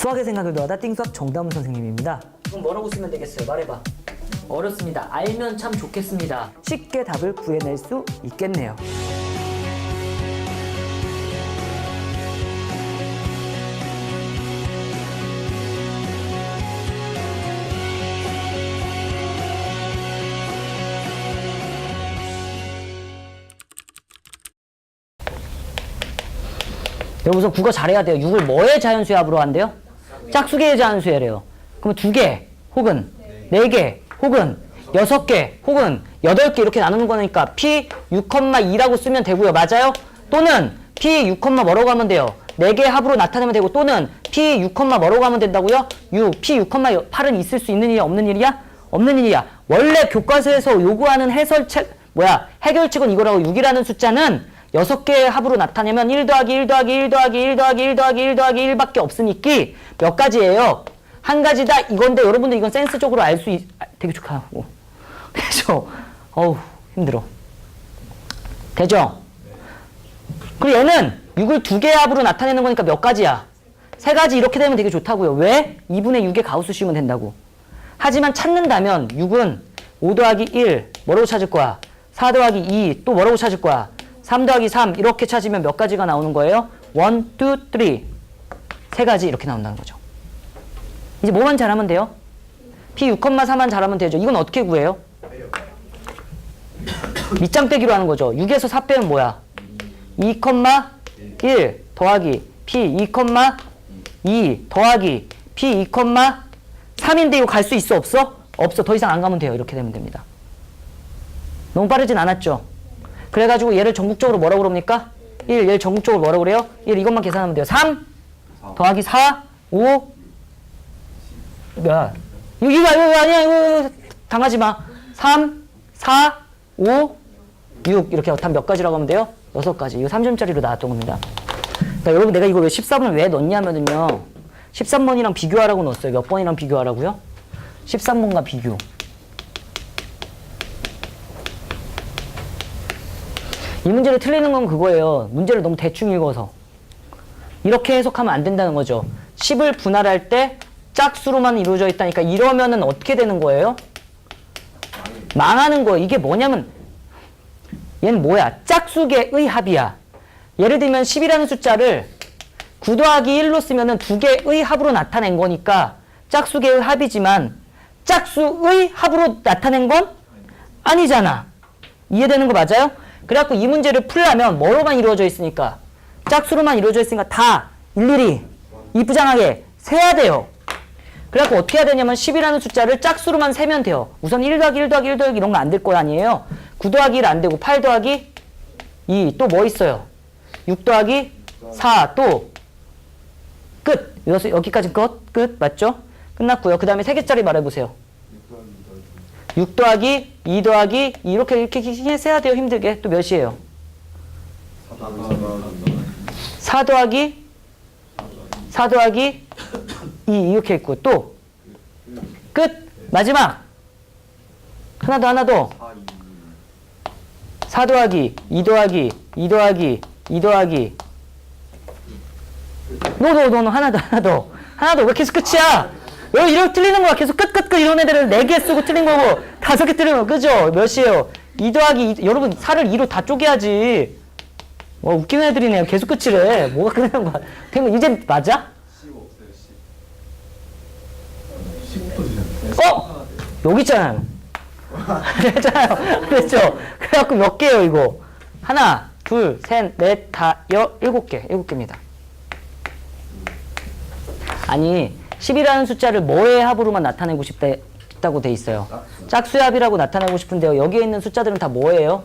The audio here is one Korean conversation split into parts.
수학의 생각을 더하다 띵수학 정다운 선생님입니다. 그럼 뭐라고 쓰면 되겠어요? 말해봐. 어렵습니다. 알면 참 좋겠습니다. 쉽게 답을 구해낼 수 있겠네요. 여기서 국어 잘해야 돼요. 6을 뭐의 자연수합으로 한대요? 짝수계의 자연수합이래요. 그럼 2개 혹은 4개 혹은 6개 혹은 8개 이렇게 나누는 거니까 P 6,2라고 쓰면 되고요. 맞아요? 또는 P 6, 뭐라고 하면 돼요? 4개 합으로 나타내면 되고 또는 P 6, 뭐라고 하면 된다고요? 6, P 6,8은 있을 수 있는 일이야? 없는 일이야? 없는 일이야. 원래 교과서에서 요구하는 해결책은 이거라고 6이라는 숫자는 6개의 합으로 나타내면 1 더하기 1 더하기 1 더하기 1 더하기 1 더하기 1 더하기 1밖에 없으니까 몇 가지예요? 한 가지다 이건데 여러분들 이건 센스적으로 알 수 되게 좋고 되죠? 어우 힘들어. 되죠? 그리고 얘는 6을 2개의 합으로 나타내는 거니까 몇 가지야? 3가지 이렇게 되면 되게 좋다고요. 왜? 2분의 6의 가우스 씌우면 된다고. 하지만 찾는다면 6은 5 더하기 1 뭐라고 찾을 거야? 4 더하기 2 또 뭐라고 찾을 거야? 3 더하기 3 이렇게 찾으면 몇 가지가 나오는 거예요? 1, 2, 3 3가지 이렇게 나온다는 거죠. 이제 뭐만 잘하면 돼요? P 6,4만 잘하면 되죠. 이건 어떻게 구해요? 밑장 빼기로 하는 거죠. 6에서 4 빼면 뭐야? 2,1 더하기 P 2,2 더하기 P 2,3인데 이거 갈 수 있어 없어? 없어. 더 이상 안 가면 돼요. 이렇게 되면 됩니다. 너무 빠르진 않았죠? 그래가지고 얘를 전국적으로 뭐라고 그럽니까? 1, 얘를 전국적으로 뭐라고 그래요? 1 이것만 계산하면 돼요. 3 더하기 4, 5 야, 이거 아니야. 이거 당하지 마. 3, 4, 5, 6 이렇게 답 몇 가지라고 하면 돼요? 6가지. 이거 3점짜리로 나왔던 겁니다. 그러니까 여러분 내가 이거 왜 13번을 왜 넣냐면요. 13번이랑 비교하라고 넣었어요. 몇 번이랑 비교하라고요? 13번과 비교. 이 문제를 틀리는 건 그거예요. 문제를 너무 대충 읽어서. 이렇게 해석하면 안 된다는 거죠. 10을 분할할 때 짝수로만 이루어져 있다니까 이러면은 어떻게 되는 거예요? 망하는 거예요. 이게 뭐냐면 얘는 뭐야? 짝수계의 합이야. 예를 들면 10이라는 숫자를 9 더하기 1로 쓰면은 2개의 합으로 나타낸 거니까 짝수계의 합이지만 짝수의 합으로 나타낸 건 아니잖아. 이해되는 거 맞아요? 그래갖고 이 문제를 풀려면 뭐로만 이루어져 있으니까 짝수로만 이루어져 있으니까 다 일일이 이쁘장하게 세야 돼요. 그래갖고 어떻게 해야 되냐면 10이라는 숫자를 짝수로만 세면 돼요. 우선 1 더하기 1 더하기 1 더하기 이런 거 안 될 거 아니에요. 9 더하기 1 안 되고 8 더하기 2 또 뭐 있어요? 6 더하기 4 또 끝. 여기까지 끝 맞죠? 끝났고요. 그 다음에 3개짜리 말해보세요. 6 더하기 2 더하기 2 이렇게 세야 돼요. 힘들게. 또 몇이에요? 4 더하기 2 이렇게 있고 또 끝. 마지막 하나 더 4 더하기 2 더하기 2 더하기 2 더하기 노 하나 더 왜 계속 끝이야? 왜 이렇게 틀리는 거야? 계속 끝 이런 애들은 4개 쓰고 틀린 거고 5개 틀리는 거 그죠? 몇이에요? 2 더하기 2 여러분 4를 2로 다 쪼개야지. 뭐 웃기는 애들이네요. 계속 끝이래. 뭐가 끝나는 거야? 그럼 이제 맞아? 10부터 주셨어요. 여기 있잖아요. 그랬잖아요. 그랬죠? 그래갖고 몇 개예요 이거? 하나, 둘, 셋, 넷, 다, 7개. 7개입니다. 아니 10이라는 숫자를 뭐의 합으로만 나타내고 싶다고 돼 있어요? 짝수의 합이라고 나타내고 싶은데요. 여기에 있는 숫자들은 다 뭐예요?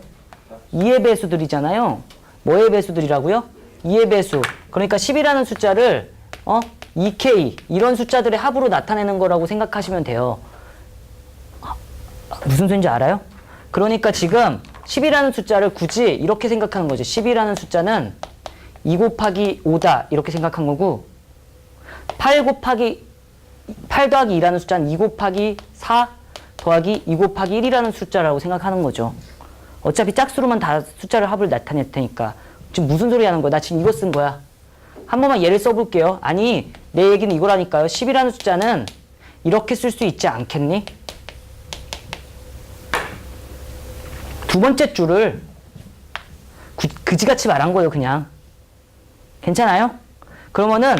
2의 배수들이잖아요. 뭐의 배수들이라고요? 2의 배수. 그러니까 10이라는 숫자를 2K 이런 숫자들의 합으로 나타내는 거라고 생각하시면 돼요. 무슨 소리인지 알아요? 그러니까 지금 10이라는 숫자를 굳이 이렇게 생각하는 거죠. 10이라는 숫자는 2 곱하기 5다 이렇게 생각한 거고 8 더하기 2라는 숫자는 2 곱하기 4 더하기 2 곱하기 1이라는 숫자라고 생각하는 거죠. 어차피 짝수로만 다 숫자를 합을 나타낼 테니까. 지금 무슨 소리 하는 거야? 나 지금 이거 쓴 거야. 한 번만 예를 써볼게요. 아니, 내 얘기는 이거라니까요. 10이라는 숫자는 이렇게 쓸 수 있지 않겠니? 두 번째 줄을 그지같이 말한 거예요, 그냥. 괜찮아요? 그러면은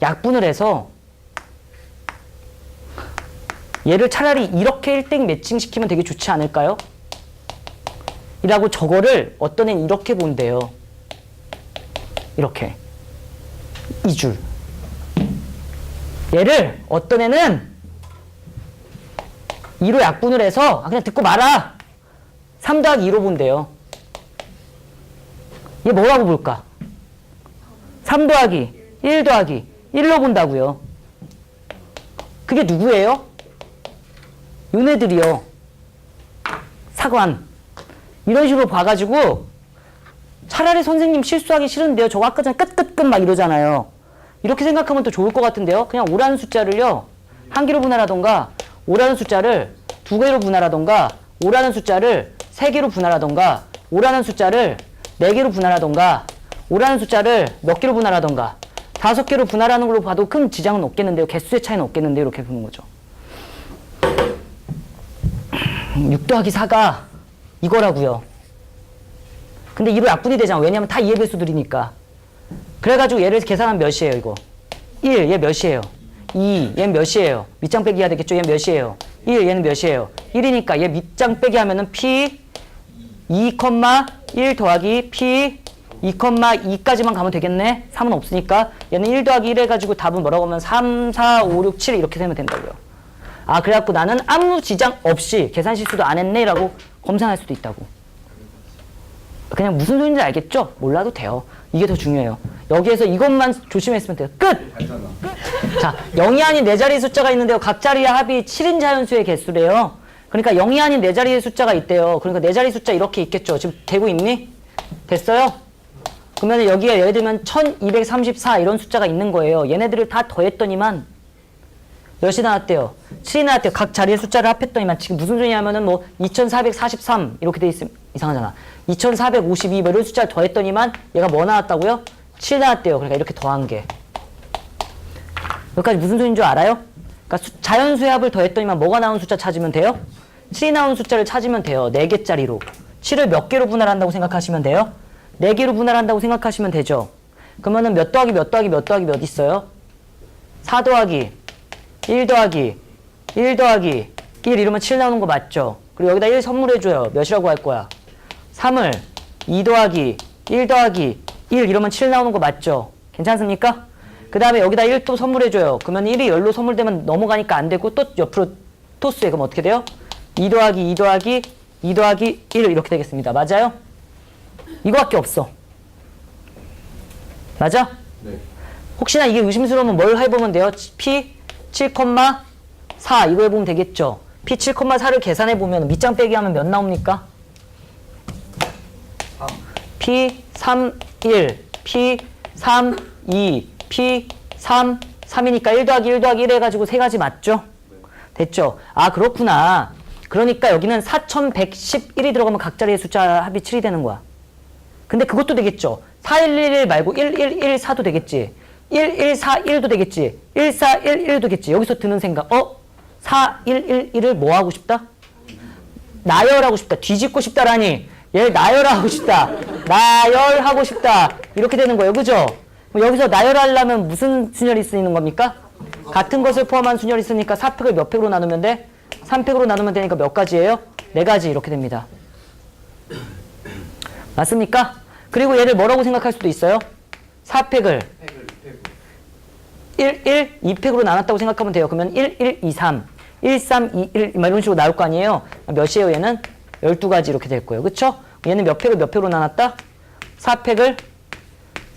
약분을 해서 얘를 차라리 이렇게 1대1 매칭시키면 되게 좋지 않을까요? 이라고 저거를 어떤 애는 이렇게 본대요. 이렇게. 이 줄. 얘를 어떤 애는 2로 약분을 해서 그냥 듣고 말아. 3 더하기 2로 본대요. 얘 뭐라고 볼까? 3 더하기 1 더하기 1로 본다고요. 그게 누구예요? 요네들이요. 사관. 이런 식으로 봐가지고 차라리 선생님 실수하기 싫은데요. 저거 아까 전에 끝 막 이러잖아요. 이렇게 생각하면 더 좋을 것 같은데요. 그냥 5라는 숫자를요. 한 개로 분할하던가 5라는 숫자를 두 개로 분할하던가 5라는 숫자를 세 개로 분할하던가 5라는 숫자를 네 개로 분할하던가 5라는 숫자를 몇 개로 분할하던가 5개로 분할하는 걸로 봐도 큰 지장은 없겠는데요. 개수의 차이는 없겠는데요. 이렇게 보는 거죠. 6 더하기 4가 이거라고요. 근데 2로 약분이 되잖아. 왜냐면 다 2의 배수들이니까. 그래가지고 얘를 계산하면 몇이에요, 이거? 1, 얘 몇이에요? 2, 얘는 몇이에요? 밑장 빼기 해야 되겠죠? 얘 몇이에요? 1, 얘는 몇이에요? 1이니까 얘 밑장 빼기 하면은 P 2,1 더하기 P 2,2까지만 가면 되겠네? 3은 없으니까. 얘는 1 더하기 1 해가지고 답은 뭐라고 하면 3, 4, 5, 6, 7 이렇게 되면 된다고요. 아, 그래갖고 나는 아무 지장 없이 계산 실수도 안 했네 라고 검사할 수도 있다고. 그냥 무슨 소리인지 알겠죠? 몰라도 돼요. 이게 더 중요해요. 여기에서 이것만 조심했으면 돼요. 끝! 알잖아. 자, 0이 아닌 네 자리 숫자가 있는데요. 각 자리의 합이 7인 자연수의 개수래요. 그러니까 0이 아닌 네 자리의 숫자가 있대요. 그러니까 네 자리 숫자 이렇게 있겠죠. 지금 되고 있니? 됐어요? 그러면 여기에 예를 들면 1234 이런 숫자가 있는 거예요. 얘네들을 다 더했더니만 몇이 나왔대요? 7이 나왔대요. 각 자리의 숫자를 합했더니만 지금 무슨 소리냐면은 뭐 2443 이렇게 돼 있으면 이상하잖아. 2452 뭐 이런 숫자를 더했더니만 얘가 뭐 나왔다고요? 7 나왔대요. 그러니까 이렇게 더한 게. 여기까지 무슨 소리인 줄 알아요? 그러니까 자연수의 합을 더했더니만 뭐가 나온 숫자 찾으면 돼요? 7이 나온 숫자를 찾으면 돼요. 4개짜리로. 7을 몇 개로 분할한다고 생각하시면 돼요? 4개로 분할한다고 생각하시면 되죠. 그러면은 몇 더하기 몇 더하기 몇 더하기 몇 있어요? 4 더하기 1 더하기 1 더하기 1 이러면 7 나오는 거 맞죠? 그리고 여기다 1 선물해줘요. 몇이라고 할 거야? 3을 2 더하기 1 더하기 1 이러면 7 나오는 거 맞죠? 괜찮습니까? 그 다음에 여기다 1 또 선물해줘요. 그러면 1이 10로 선물되면 넘어가니까 안 되고 또 옆으로 토스해. 그럼 어떻게 돼요? 2 더하기 2 더하기 2 더하기 1 이렇게 되겠습니다. 맞아요? 이거밖에 없어. 맞아? 네. 혹시나 이게 의심스러우면 뭘 해보면 돼요? P 7,4 이거 해보면 되겠죠? P 7,4를 계산해보면 밑장 빼기 하면 몇 나옵니까? P 3, 1, P 3, 2, P 3, 3이니까 1 더하기 1 더하기 1 해가지고 세 가지 맞죠? 됐죠? 아, 그렇구나. 그러니까 여기는 4111이 들어가면 각 자리의 숫자 합이 7이 되는 거야. 근데 그것도 되겠죠? 4111 말고 1114도 되겠지? 1141도 되겠지? 1411도 되겠지? 여기서 드는 생각, 4111을 뭐 하고 싶다? 나열하고 싶다. 뒤집고 싶다라니. 얘를 나열하고 싶다. 나열하고 싶다. 이렇게 되는 거예요. 그죠? 여기서 나열하려면 무슨 순열이 쓰이는 겁니까? 같은 것을 포함한 순열이 쓰니까 4팩을 몇 팩으로 나누면 돼? 3팩으로 나누면 되니까 몇 가지예요? 4가지 이렇게 됩니다. 맞습니까? 그리고 얘를 뭐라고 생각할 수도 있어요? 4팩을 1, 2팩으로 나눴다고 생각하면 돼요. 그러면 1, 1, 2, 3, 1, 3, 2, 1 이런 식으로 나올 거 아니에요? 몇이에요 얘는? 12가지 이렇게 될 거예요. 그쵸? 얘는 몇 팩을 몇 팩으로 나눴다? 4팩을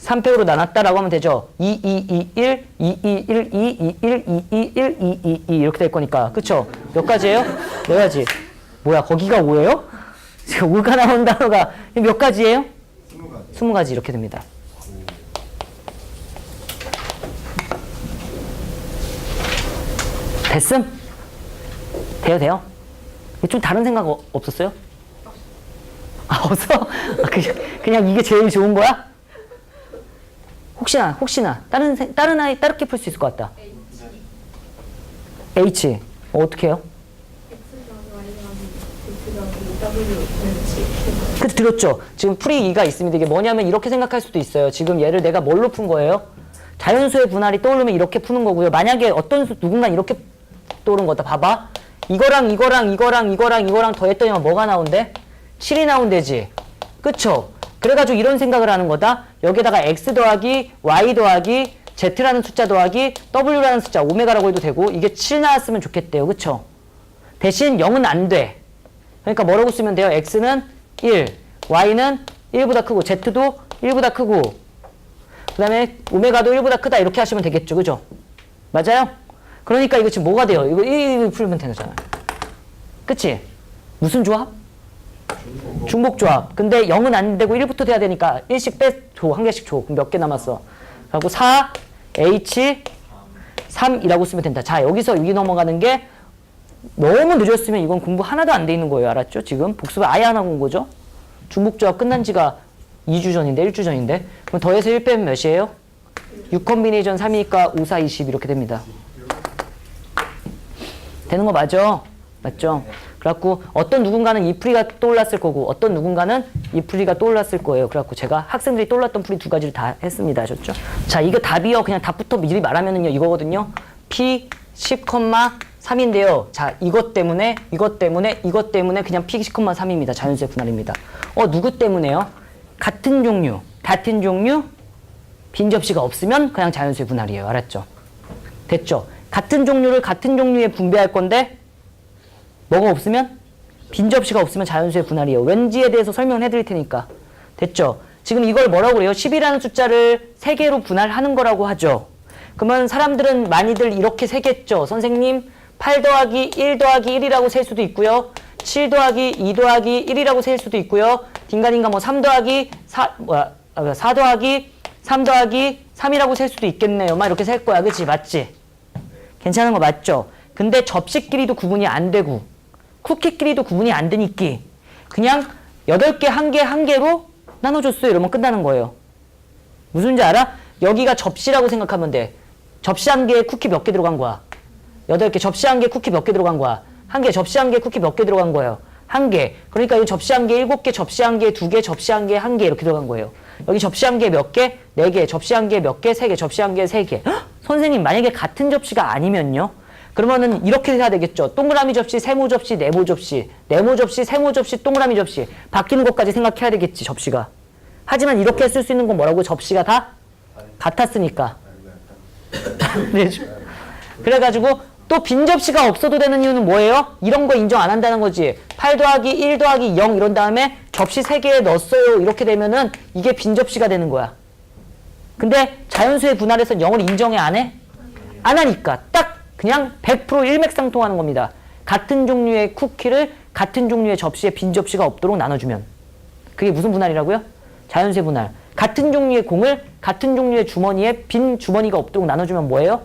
3팩으로 나눴다라고 하면 되죠. 2, 2, 2, 1, 2, 2, 1, 2, 2, 1, 2, 2, 1, 2, 2, 2 이렇게 될 거니까. 그쵸? 몇 가지예요? 4가지. 뭐야 거기가 5예요? 지금 5가 나온 단어가 몇 가지예요? 20가지. 20가지 이렇게 됩니다. 됐음? 돼요? 좀 다른 생각 없었어요? 아, 없어? 그냥 이게 제일 좋은 거야? 혹시나 다른 아이 다르게 풀 수 있을 것 같다. H 어떻게 해요? 그 들었죠? 지금 풀이 2가 있습니다. 이게 뭐냐면 이렇게 생각할 수도 있어요. 지금 얘를 내가 뭘로 푼 거예요? 자연수의 분할이 떠오르면 이렇게 푸는 거고요. 만약에 어떤 누군가 이렇게 떠오른 거다. 봐봐. 이거랑 더했더니 뭐가 나온대? 7이 나온대지. 그쵸? 그래가지고 이런 생각을 하는 거다. 여기다가 x 더하기 y 더하기 z라는 숫자 더하기 w라는 숫자 오메가라고 해도 되고 이게 7 나왔으면 좋겠대요. 그쵸? 대신 0은 안 돼. 그러니까 뭐라고 쓰면 돼요? x는 1, y는 1보다 크고 z도 1보다 크고 그 다음에 오메가도 1보다 크다 이렇게 하시면 되겠죠. 그죠? 맞아요? 그러니까 이거 지금 뭐가 돼요? 이거 풀면 되잖아요. 그치? 무슨 조합? 중복조합. 근데 0은 안 되고 1부터 돼야 되니까 1씩 빼줘. 한 개씩 줘. 그럼 몇 개 남았어? 그리고 4, H, 3이라고 쓰면 된다. 자, 여기서 여기 넘어가는 게 너무 늦었으면 이건 공부 하나도 안 돼 있는 거예요. 알았죠? 지금 복습을 아예 안 하고 온 거죠? 중복조합 끝난 지가 2주 전인데 1주 전인데 그럼 더해서 1 빼면 몇이에요? 6 컴비네이션 3이니까 5, 4, 20 이렇게 됩니다. 되는 거 맞죠? 맞죠? 그래갖고 어떤 누군가는 이 풀이가 떠올랐을 거고 어떤 누군가는 이 풀이가 떠올랐을 거예요. 그래갖고 제가 학생들이 떠올랐던 풀이 두 가지를 다 했습니다. 아셨죠? 자, 이거 답이요. 그냥 답부터 미리 말하면은요. 이거거든요. P 10,3인데요. 자, 이것 때문에 그냥 P 10,3입니다. 자연수의 분할입니다. 누구 때문에요? 같은 종류, 빈 접시가 없으면 그냥 자연수의 분할이에요. 알았죠? 됐죠? 같은 종류를 같은 종류에 분배할 건데 뭐가 없으면? 빈 접시가 없으면 자연수의 분할이에요. 왠지에 대해서 설명을 해드릴 테니까. 됐죠? 지금 이걸 뭐라고 그래요? 10이라는 숫자를 3개로 분할하는 거라고 하죠. 그러면 사람들은 많이들 이렇게 세겠죠. 선생님 8 더하기 1 더하기 1이라고 셀 수도 있고요. 7 더하기 2 더하기 1이라고 셀 수도 있고요. 딩가딩가 3 더하기 4 더하기 3 더하기 3이라고 셀 수도 있겠네요. 막 이렇게 셀 거야. 그치? 맞지? 괜찮은 거 맞죠? 근데 접시끼리도 구분이 안 되고 쿠키끼리도 구분이 안 되니까 그냥 8개 한 개로 나눠줬어요. 이러면 끝나는 거예요. 무슨지 알아? 여기가 접시라고 생각하면 돼. 접시 한 개에 쿠키 몇 개 들어간 거야? 8개. 접시 한 개에 쿠키 몇 개 들어간 거야? 한 개. 접시 한 개에 쿠키 몇 개 들어간 거예요? 한 개. 그러니까 이 접시 한 개에 7개, 접시 한 개에 2개, 접시 한 개에 1개 이렇게 들어간 거예요. 여기 접시 한 개에 몇 개? 4개. 접시 한 개에 몇 개? 3개. 접시 한 개에 3개. 헉! 선생님 만약에 같은 접시가 아니면요? 그러면은 이렇게 해야 되겠죠. 동그라미 접시, 세모 접시, 네모 접시, 네모 접시, 세모 접시, 동그라미 접시. 바뀌는 것까지 생각해야 되겠지, 접시가. 하지만 이렇게 쓸 수 있는 건 뭐라고? 접시가 다 같았으니까. 네. 그래가지고 또 빈 접시가 없어도 되는 이유는 뭐예요? 이런 거 인정 안 한다는 거지. 8 더하기 1 더하기 0 이런 다음에 접시 3개에 넣었어요. 이렇게 되면은 이게 빈 접시가 되는 거야. 근데 자연수의 분할에서 0을 인정해 안 해? 안 하니까 딱 그냥 100% 일맥상통하는 겁니다. 같은 종류의 쿠키를 같은 종류의 접시에 빈 접시가 없도록 나눠주면. 그게 무슨 분할이라고요? 자연수의 분할. 같은 종류의 공을 같은 종류의 주머니에 빈 주머니가 없도록 나눠주면 뭐예요?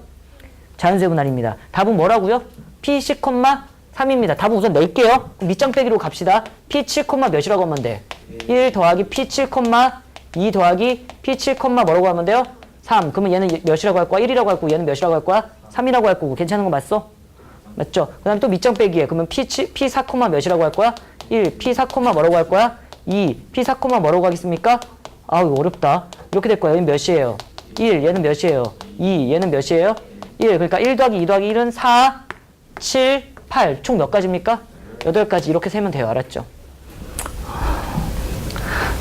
자연수의 분할입니다. 답은 뭐라고요? P 10,3입니다. 답은 우선 낼게요. 밑장 빼기로 갑시다. P 7, 몇이라고 하면 돼? 1 더하기 P 7, 2 더하기 P 7, 뭐라고 하면 돼요? 3. 그러면 얘는 몇이라고 할 거야? 1이라고 할 거고 얘는 몇이라고 할 거야? 3이라고 할 거고. 괜찮은 거 맞어? 맞죠? 그 다음에 또 밑장 빼기에 그러면 P 4, 몇이라고 할 거야? 1. P 4, 뭐라고 할 거야? 2. P 4, 뭐라고 하겠습니까? 아우 이거 어렵다. 이렇게 될 거야. 얘는 몇이에요? 1. 얘는 몇이에요? 2. 얘는 몇이에요? 1. 그러니까 1 더하기 2 더하기 1은 4, 7, 8. 총 몇 가지입니까? 8가지. 이렇게 세면 돼요. 알았죠?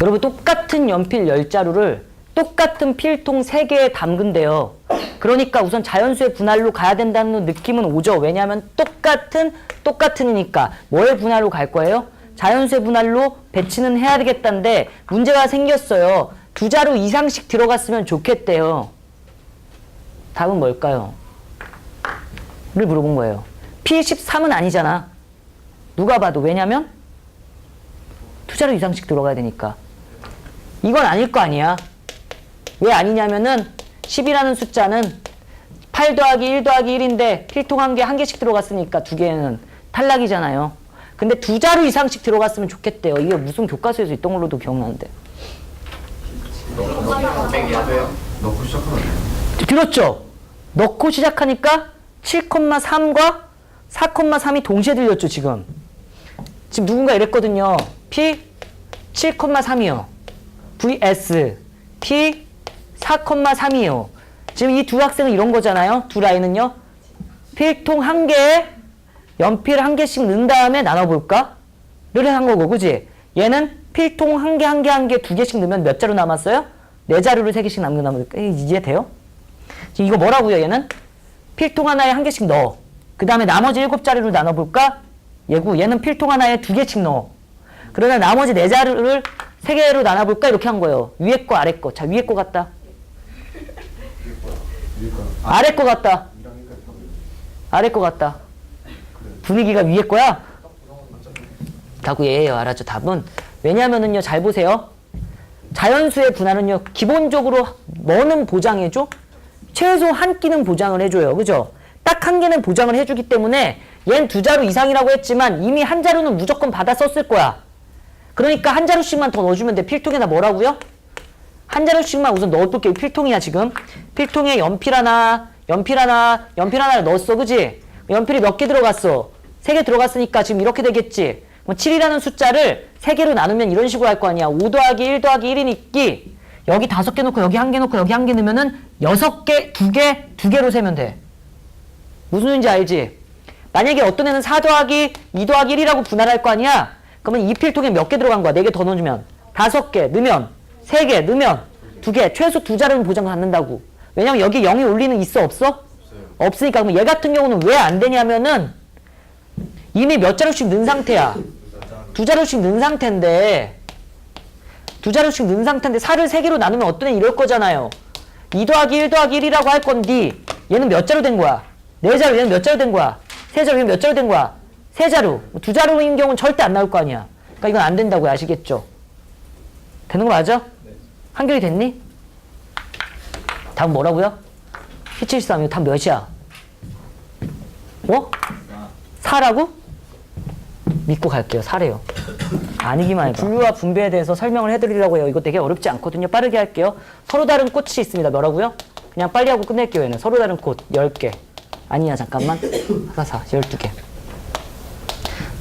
여러분 똑같은 연필 10자루를 똑같은 필통 3개에 담근대요. 그러니까 우선 자연수의 분할로 가야 된다는 느낌은 오죠. 왜냐하면 똑같으니까 뭐의 분할로 갈 거예요? 자연수의 분할로 배치는 해야 되겠다는데 문제가 생겼어요. 2자루 이상씩 들어갔으면 좋겠대요. 답은 뭘까요? 를 물어본 거예요. P13은 아니잖아. 누가 봐도. 왜냐면 2자루 이상씩 들어가야 되니까. 이건 아닐 거 아니야. 왜 아니냐면은 10이라는 숫자는 8 더하기 1 더하기 1인데 필통 한 개씩 들어갔으니까 2개는 탈락이잖아요. 근데 2자루 이상씩 들어갔으면 좋겠대요. 이게 무슨 교과서에서 있던 걸로도 기억나는데. 넣고 시작하면 안 돼요? 들었죠? 넣고 시작하니까 7,3과 4,3이 동시에 들렸죠, 지금. 지금 누군가 이랬거든요. P 7,3이요. vs P 4,3이요. 지금 이 두 학생은 이런 거잖아요. 두 라인은요. 필통 한 개에 연필 한 개씩 넣은 다음에 나눠볼까? 를 한 거고, 그지? 얘는 필통 한 개, 한 개, 한 개, 두 개씩 넣으면 몇 자루 남았어요? 네 자루를 세 개씩 남으면 이해돼요? 지금 이거 뭐라고요, 얘는? 필통 하나에 한 개씩 넣어. 그 다음에 나머지 7자루를 나눠볼까? 얘는 필통 하나에 두 개씩 넣어. 그러나 나머지 네 자루를 세 개로 나눠볼까? 이렇게 한 거예요. 위에 거, 아래 거. 자, 위에 거 같다. 아래 거 같다. 아래 거 같다. 분위기가 위에 거야? 답이 얘예요. 알았죠? 답은. 왜냐면은요, 잘 보세요. 자연수의 분할은요, 기본적으로 뭐는 보장해줘? 최소 한 끼는 보장을 해줘요. 그죠? 딱 한 개는 보장을 해주기 때문에 얘는 두 자루 이상이라고 했지만 이미 한 자루는 무조건 받아 썼을 거야. 그러니까 한 자루씩만 더 넣어주면 돼. 필통에다 뭐라고요? 한 자루씩만 우선 넣어볼게요. 필통이야, 지금. 필통에 연필 하나를 넣었어. 그지? 연필이 몇 개 들어갔어? 3개 들어갔으니까 지금 이렇게 되겠지? 7이라는 숫자를 3개로 나누면 이런 식으로 할 거 아니야. 5 더하기 1 더하기 1이니까 여기 5개 놓고 여기 1개 놓고 여기 1개 넣으면은 6개, 2개, 2개로 세면 돼. 무슨 소리인지 알지? 만약에 어떤 애는 4 더하기 2 더하기 1이라고 분할할 거 아니야? 그러면 이 필통에 몇 개 들어간 거야? 4개 더 넣어주면 5개 넣으면 3개 넣으면 2개, 최소 2자루는 보장받는다고. 왜냐면 여기 0이 올 리는 있어? 없어? 없으니까. 그럼 얘 같은 경우는 왜 안 되냐면은 이미 몇 자루씩 넣은 상태야. 2자루씩 넣은 상태인데 2자루씩 넣은 상태인데 4를 3개로 나누면 어떤 애 이럴 거잖아요. 2 더하기 1 더하기 1이라고 할 건데 얘는 몇 자루 된 거야? 4자루. 얘는 몇 자루 된 거야? 3자루. 얘는 몇 자루 된 거야? 3자루. 2자루인 경우는 절대 안 나올 거 아니야. 그러니까 이건 안 된다고요. 아시겠죠? 되는 거 맞아? 네. 한결이 됐니? 답은 뭐라고요? P73. 이거 답 몇이야? 어? 4라고? 믿고 갈게요. 4래요. 아니기만 해봐. 분류와 분배에 대해서 설명을 해드리려고 해요. 이거 되게 어렵지 않거든요. 빠르게 할게요. 서로 다른 꽃이 있습니다. 뭐라고요? 그냥 빨리 하고 끝낼게요. 얘는 서로 다른 꽃 10개. 아니야, 잠깐만. 하나 4, 12개.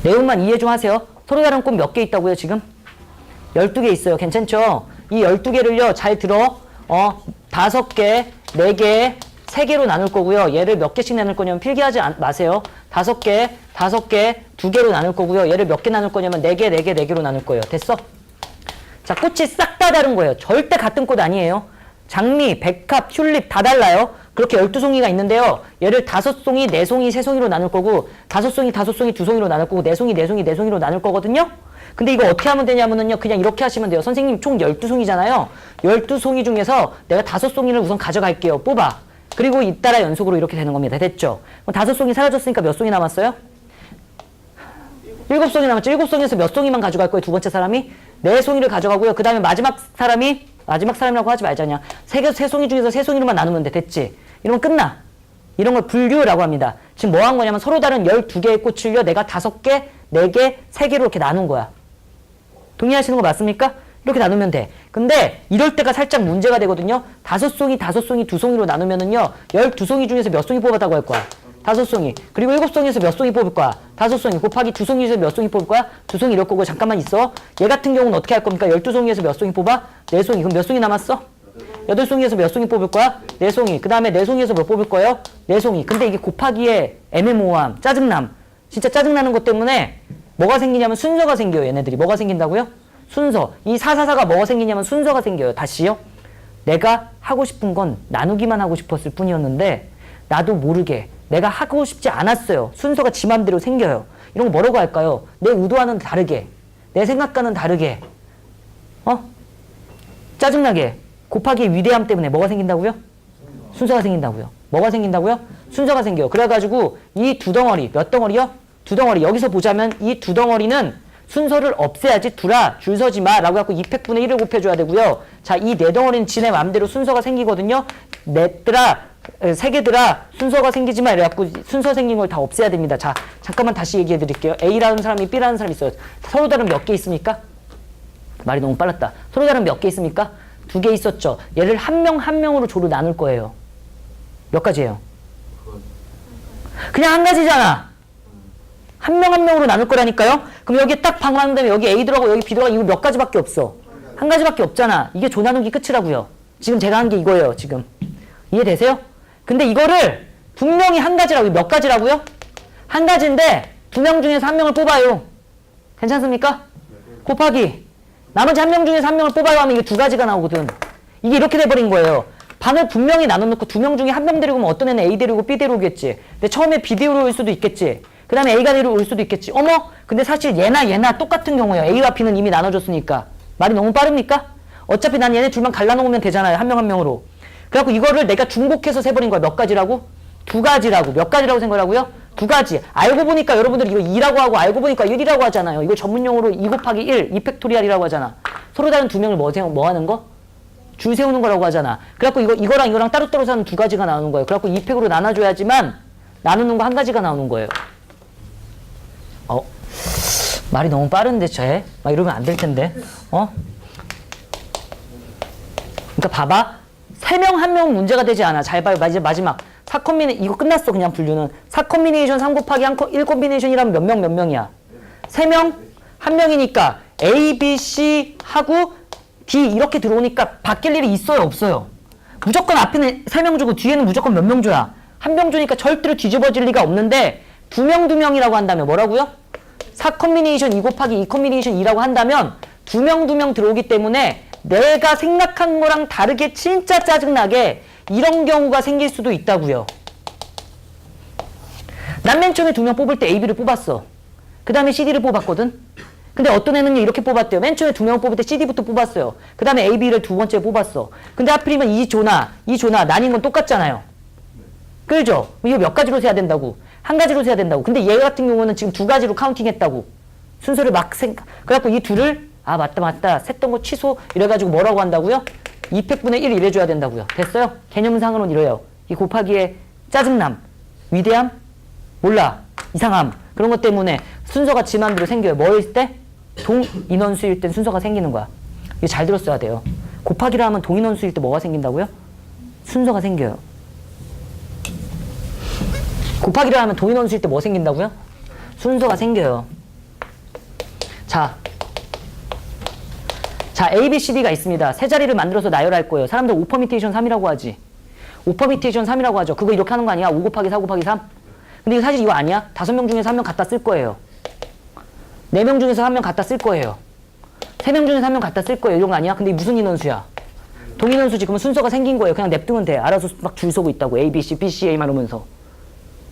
내용만 이해 좀 하세요. 서로 다른 꽃 몇 개 있다고요, 지금? 12개 있어요. 괜찮죠? 이 12개를요, 잘 들어. 5개, 4개, 3개로 나눌 거고요. 얘를 몇 개씩 나눌 거냐면 필기하지 마세요. 5개, 5개, 2개로 나눌 거고요. 얘를 몇 개 나눌 거냐면 4개, 4개, 4개로 나눌 거예요. 됐어? 자, 꽃이 싹 다 다른 거예요. 절대 같은 꽃 아니에요. 장미, 백합, 튤립 다 달라요. 그렇게 12송이가 있는데요. 얘를 5송이, 4송이, 3송이로 나눌 거고 5송이, 5송이, 2송이로 나눌 거고 4송이, 4송이, 4송이로 나눌 거거든요. 근데 이거 어떻게 하면 되냐면요. 그냥 이렇게 하시면 돼요. 선생님 총 12송이잖아요. 12송이 중에서 내가 5송이를 우선 가져갈게요. 뽑아. 그리고 잇따라 연속으로 이렇게 되는 겁니다. 됐죠? 그럼 5송이 사라졌으니까 몇 송이 남았어요? 7송이 남았죠? 7송이에서 몇 송이만 가져갈 거예요? 두 번째 사람이? 4송이를 가져가고요. 그 다음에 마지막 사람이라고 하지 말자. 그냥 3송이 중에서 3송이로만 나누면 돼. 됐지? 이러면 끝나. 이런 걸 분류라고 합니다. 지금 뭐 한 거냐면 서로 다른 12개의 꽃을요. 내가 5개, 4개, 3개로 이렇게 나눈 거야. 동의하시는 거 맞습니까? 이렇게 나누면 돼. 근데 이럴 때가 살짝 문제가 되거든요. 5송이, 5송이, 2송이로 나누면은요. 12송이 중에서 몇 송이 뽑았다고 할 거야? 5송이. 그리고 7송이에서 몇 송이 뽑을 거야? 5송이. 곱하기 2송이 중에서 몇 송이 뽑을 거야? 2송이 이럴 거고. 잠깐만 있어. 얘 같은 경우는 어떻게 할 겁니까? 12송이에서 몇 송이 뽑아? 4송이. 그럼 몇 송이 남았어? 8송이에서 몇 송이 뽑을 거야? 4송이. 그 다음에 4송이에서 몇 뽑을 거예요? 4송이. 근데 이게 곱하기에 애매모호함, 짜증남. 진짜 짜증나는 것 때문에 뭐가 생기냐면 순서가 생겨요. 얘네들이. 뭐가 생긴다고요? 순서. 이 444가 뭐가 생기냐면 순서가 생겨요. 다시요. 내가 하고 싶은 건 나누기만 하고 싶었을 뿐이었는데 나도 모르게 내가 하고 싶지 않았어요. 순서가 지 맘대로 생겨요. 이런 거 뭐라고 할까요? 내 의도와는 다르게, 내 생각과는 다르게, 짜증나게, 곱하기의 위대함 때문에 뭐가 생긴다고요? 순서가 생긴다고요. 뭐가 생긴다고요? 순서가 생겨요. 그래가지고 이 두 덩어리, 몇 덩어리요? 두 덩어리. 여기서 보자면 이 두 덩어리는 순서를 없애야지. 두라, 줄 서지 마 라고 해갖고 200분의 1을 곱해줘야 되고요. 자, 이 네 덩어리는 지네 맘대로 순서가 생기거든요. 넷들아, 세 개들아, 순서가 생기지 마 이래갖고 순서 생긴 걸 다 없애야 됩니다. 자, 잠깐만 다시 얘기해 드릴게요. A라는 사람이 B라는 사람이 있어요. 서로 다른 몇 개 있습니까? 말이 너무 빨랐다. 서로 다른 몇 개 있습니까? 두 개 있었죠. 얘를 한 명 한 명으로 조로 나눌 거예요. 몇 가지예요? 그냥 한 가지잖아. 한 명 한 명으로 나눌 거라니까요. 그럼 여기에 딱 방황한 다음에 여기 A 들어가고 여기 B 들어가고 이거 몇 가지밖에 없어. 한 가지밖에 없잖아. 이게 조 나누기 끝이라고요. 지금 제가 한 게 이거예요. 지금 이해되세요? 근데 이거를 분명히 한 가지라고요. 몇 가지라고요? 한 가지인데 두 명 중에서 한 명을 뽑아요. 괜찮습니까? 곱하기 나머지 한 명 중에서 한 명을 뽑아요 하면 이게 두 가지가 나오거든. 이게 이렇게 돼버린 거예요. 방을 분명히 나눠놓고 두 명 중에 한 명 데리고 오면 어떤 애는 A 데리고 B 데리고겠지. 근데 처음에 B 데리고 올 수도 있겠지. 그 다음에 A가 데리고 올 수도 있겠지. 어머 근데 사실 얘나 똑같은 경우예요. A와 B는 이미 나눠줬으니까. 말이 너무 빠릅니까? 어차피 난 얘네 둘만 갈라놓으면 되잖아요. 한 명 한 명으로. 그래갖고 이거를 내가 중복해서 세버린 거야. 몇 가지라고? 두 가지라고. 몇 가지라고 생각하고요? 두 가지. 알고 보니까 여러분들 이거 2라고 하고 알고 보니까 1이라고 하잖아요. 이거 전문용어로 2 곱하기 1, 2팩토리얼이라고 하잖아. 서로 다른 두 명을 뭐 하는 거? 줄 세우는 거라고 하잖아. 그래갖고 이거랑 이거랑 따로따로 사는 두 가지가 나오는 거예요. 그래갖고 2팩으로 나눠줘야지만 나누는 거 한 가지가 나오는 거예요. 말이 너무 빠른데 쟤? 막 이러면 안 될 텐데. 그러니까 봐봐. 3명 1명 문제가 되지 않아. 잘 봐요. 이제 마지막. 4콤비네이션 이거 끝났어. 그냥 분류는. 4콤비네이션 3 곱하기 1 콤비네이션이라면 몇 명이야? 3명? 1명이니까 A, B, C 하고 D 이렇게 들어오니까 바뀔 일이 있어요? 없어요? 무조건 앞에는 3명 주고 뒤에는 무조건 몇 명 줘야? 한 명 주니까 절대로 뒤집어질 리가 없는데 2명이라고 한다면 뭐라고요? 4콤비네이션 2 곱하기 2 콤비네이션 2라고 한다면 2명 들어오기 때문에 내가 생각한 거랑 다르게 진짜 짜증나게 이런 경우가 생길 수도 있다고요. 난 맨 처음에 2명 뽑을 때 A, B를 뽑았어. 그 다음에 CD를 뽑았거든. 근데 어떤 애는요 이렇게 뽑았대요. 맨 처음에 2명 뽑을 때 CD부터 뽑았어요. 그 다음에 A, B를 두 번째 뽑았어. 근데 하필이면 이 조나 나뉜 건 똑같잖아요. 그죠? 이거 몇 가지로 세야 된다고? 한 가지로 세야 된다고. 근데 얘 같은 경우는 지금 두 가지로 카운팅했다고. 순서를 그래갖고 이 둘을 맞다 셌던 거 취소 이래가지고 뭐라고 한다고요? 2팩분의 1 이래줘야 된다고요. 됐어요? 개념상으로는 이래요. 이 곱하기의 짜증남, 위대함, 몰라, 이상함 그런 것 때문에 순서가 지 맘대로 생겨요. 뭐일 때? 동인원수일 땐 순서가 생기는 거야. 이거 잘 들었어야 돼요. 곱하기를 하면 동인원수일 때 뭐가 생긴다고요? 순서가 생겨요. 곱하기를 하면 동인원수일 때 뭐 생긴다고요? 순서가 생겨요. 자, A, B, C, D가 있습니다. 세 자리를 만들어서 나열할 거예요. 사람들 5 퍼미테이션 3이라고 하지. 5 퍼미테이션 3이라고 하죠. 그거 이렇게 하는 거 아니야? 5 곱하기 4 곱하기 3? 근데 이거 사실 이거 아니야? 5명 중에서 1명 갖다 쓸 거예요. 4명 중에서 1명 갖다 쓸 거예요. 3명 중에서 1명 갖다 쓸 거예요. 이런 거 아니야? 근데 무슨 인원수야? 동인원수지. 그러면 순서가 생긴 거예요. 그냥 냅두면 돼. 알아서 막 줄 서고 있다고. A, B, C, B, C, A 만 오면서.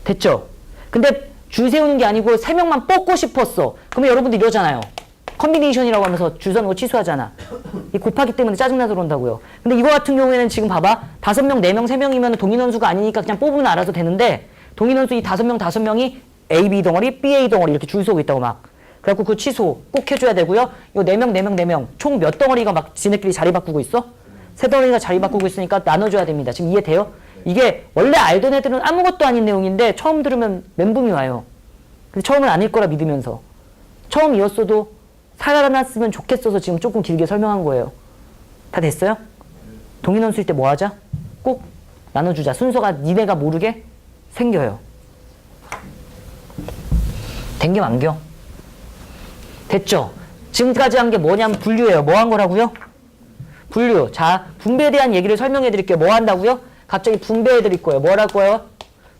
됐죠? 근데 줄 세우는 게 아니고 3명만 뽑고 싶었어. 그러면 여러분들 이러잖아요. 컨비네이션이라고 하면서 줄 서는 거 취소하잖아. 이 곱하기 때문에 짜증나서 그런다고요. 근데 이거 같은 경우에는 지금 봐봐. 5명, 4명, 3명이면 동인원수가 아니니까 그냥 뽑으면 알아서 되는데 동인원수 이 5명이 A, B 덩어리, B, A 덩어리 이렇게 줄 서고 있다고 막. 그래갖고 그 취소 꼭 해줘야 되고요. 이거 4명 총 몇 덩어리가 막 지네끼리 자리 바꾸고 있어? 3덩어리가 자리 바꾸고 있으니까 나눠줘야 됩니다. 지금 이해돼요? 이게 원래 알던 애들은 아무것도 아닌 내용인데 처음 들으면 멘붕이 와요. 근데 처음은 아닐 거라 믿으면서. 처음이었어도 살아났으면 좋겠어서 지금 조금 길게 설명한 거예요. 다 됐어요? 동인원수일 때 뭐 하자? 꼭 나눠주자. 순서가 니네가 모르게 생겨요. 된겨 만겨? 됐죠? 지금까지 한 게 뭐냐면 분류예요. 뭐 한 거라고요? 분류. 자, 분배에 대한 얘기를 설명해 드릴게요. 뭐 한다고요? 갑자기 분배해 드릴 거예요. 뭐 할 거예요?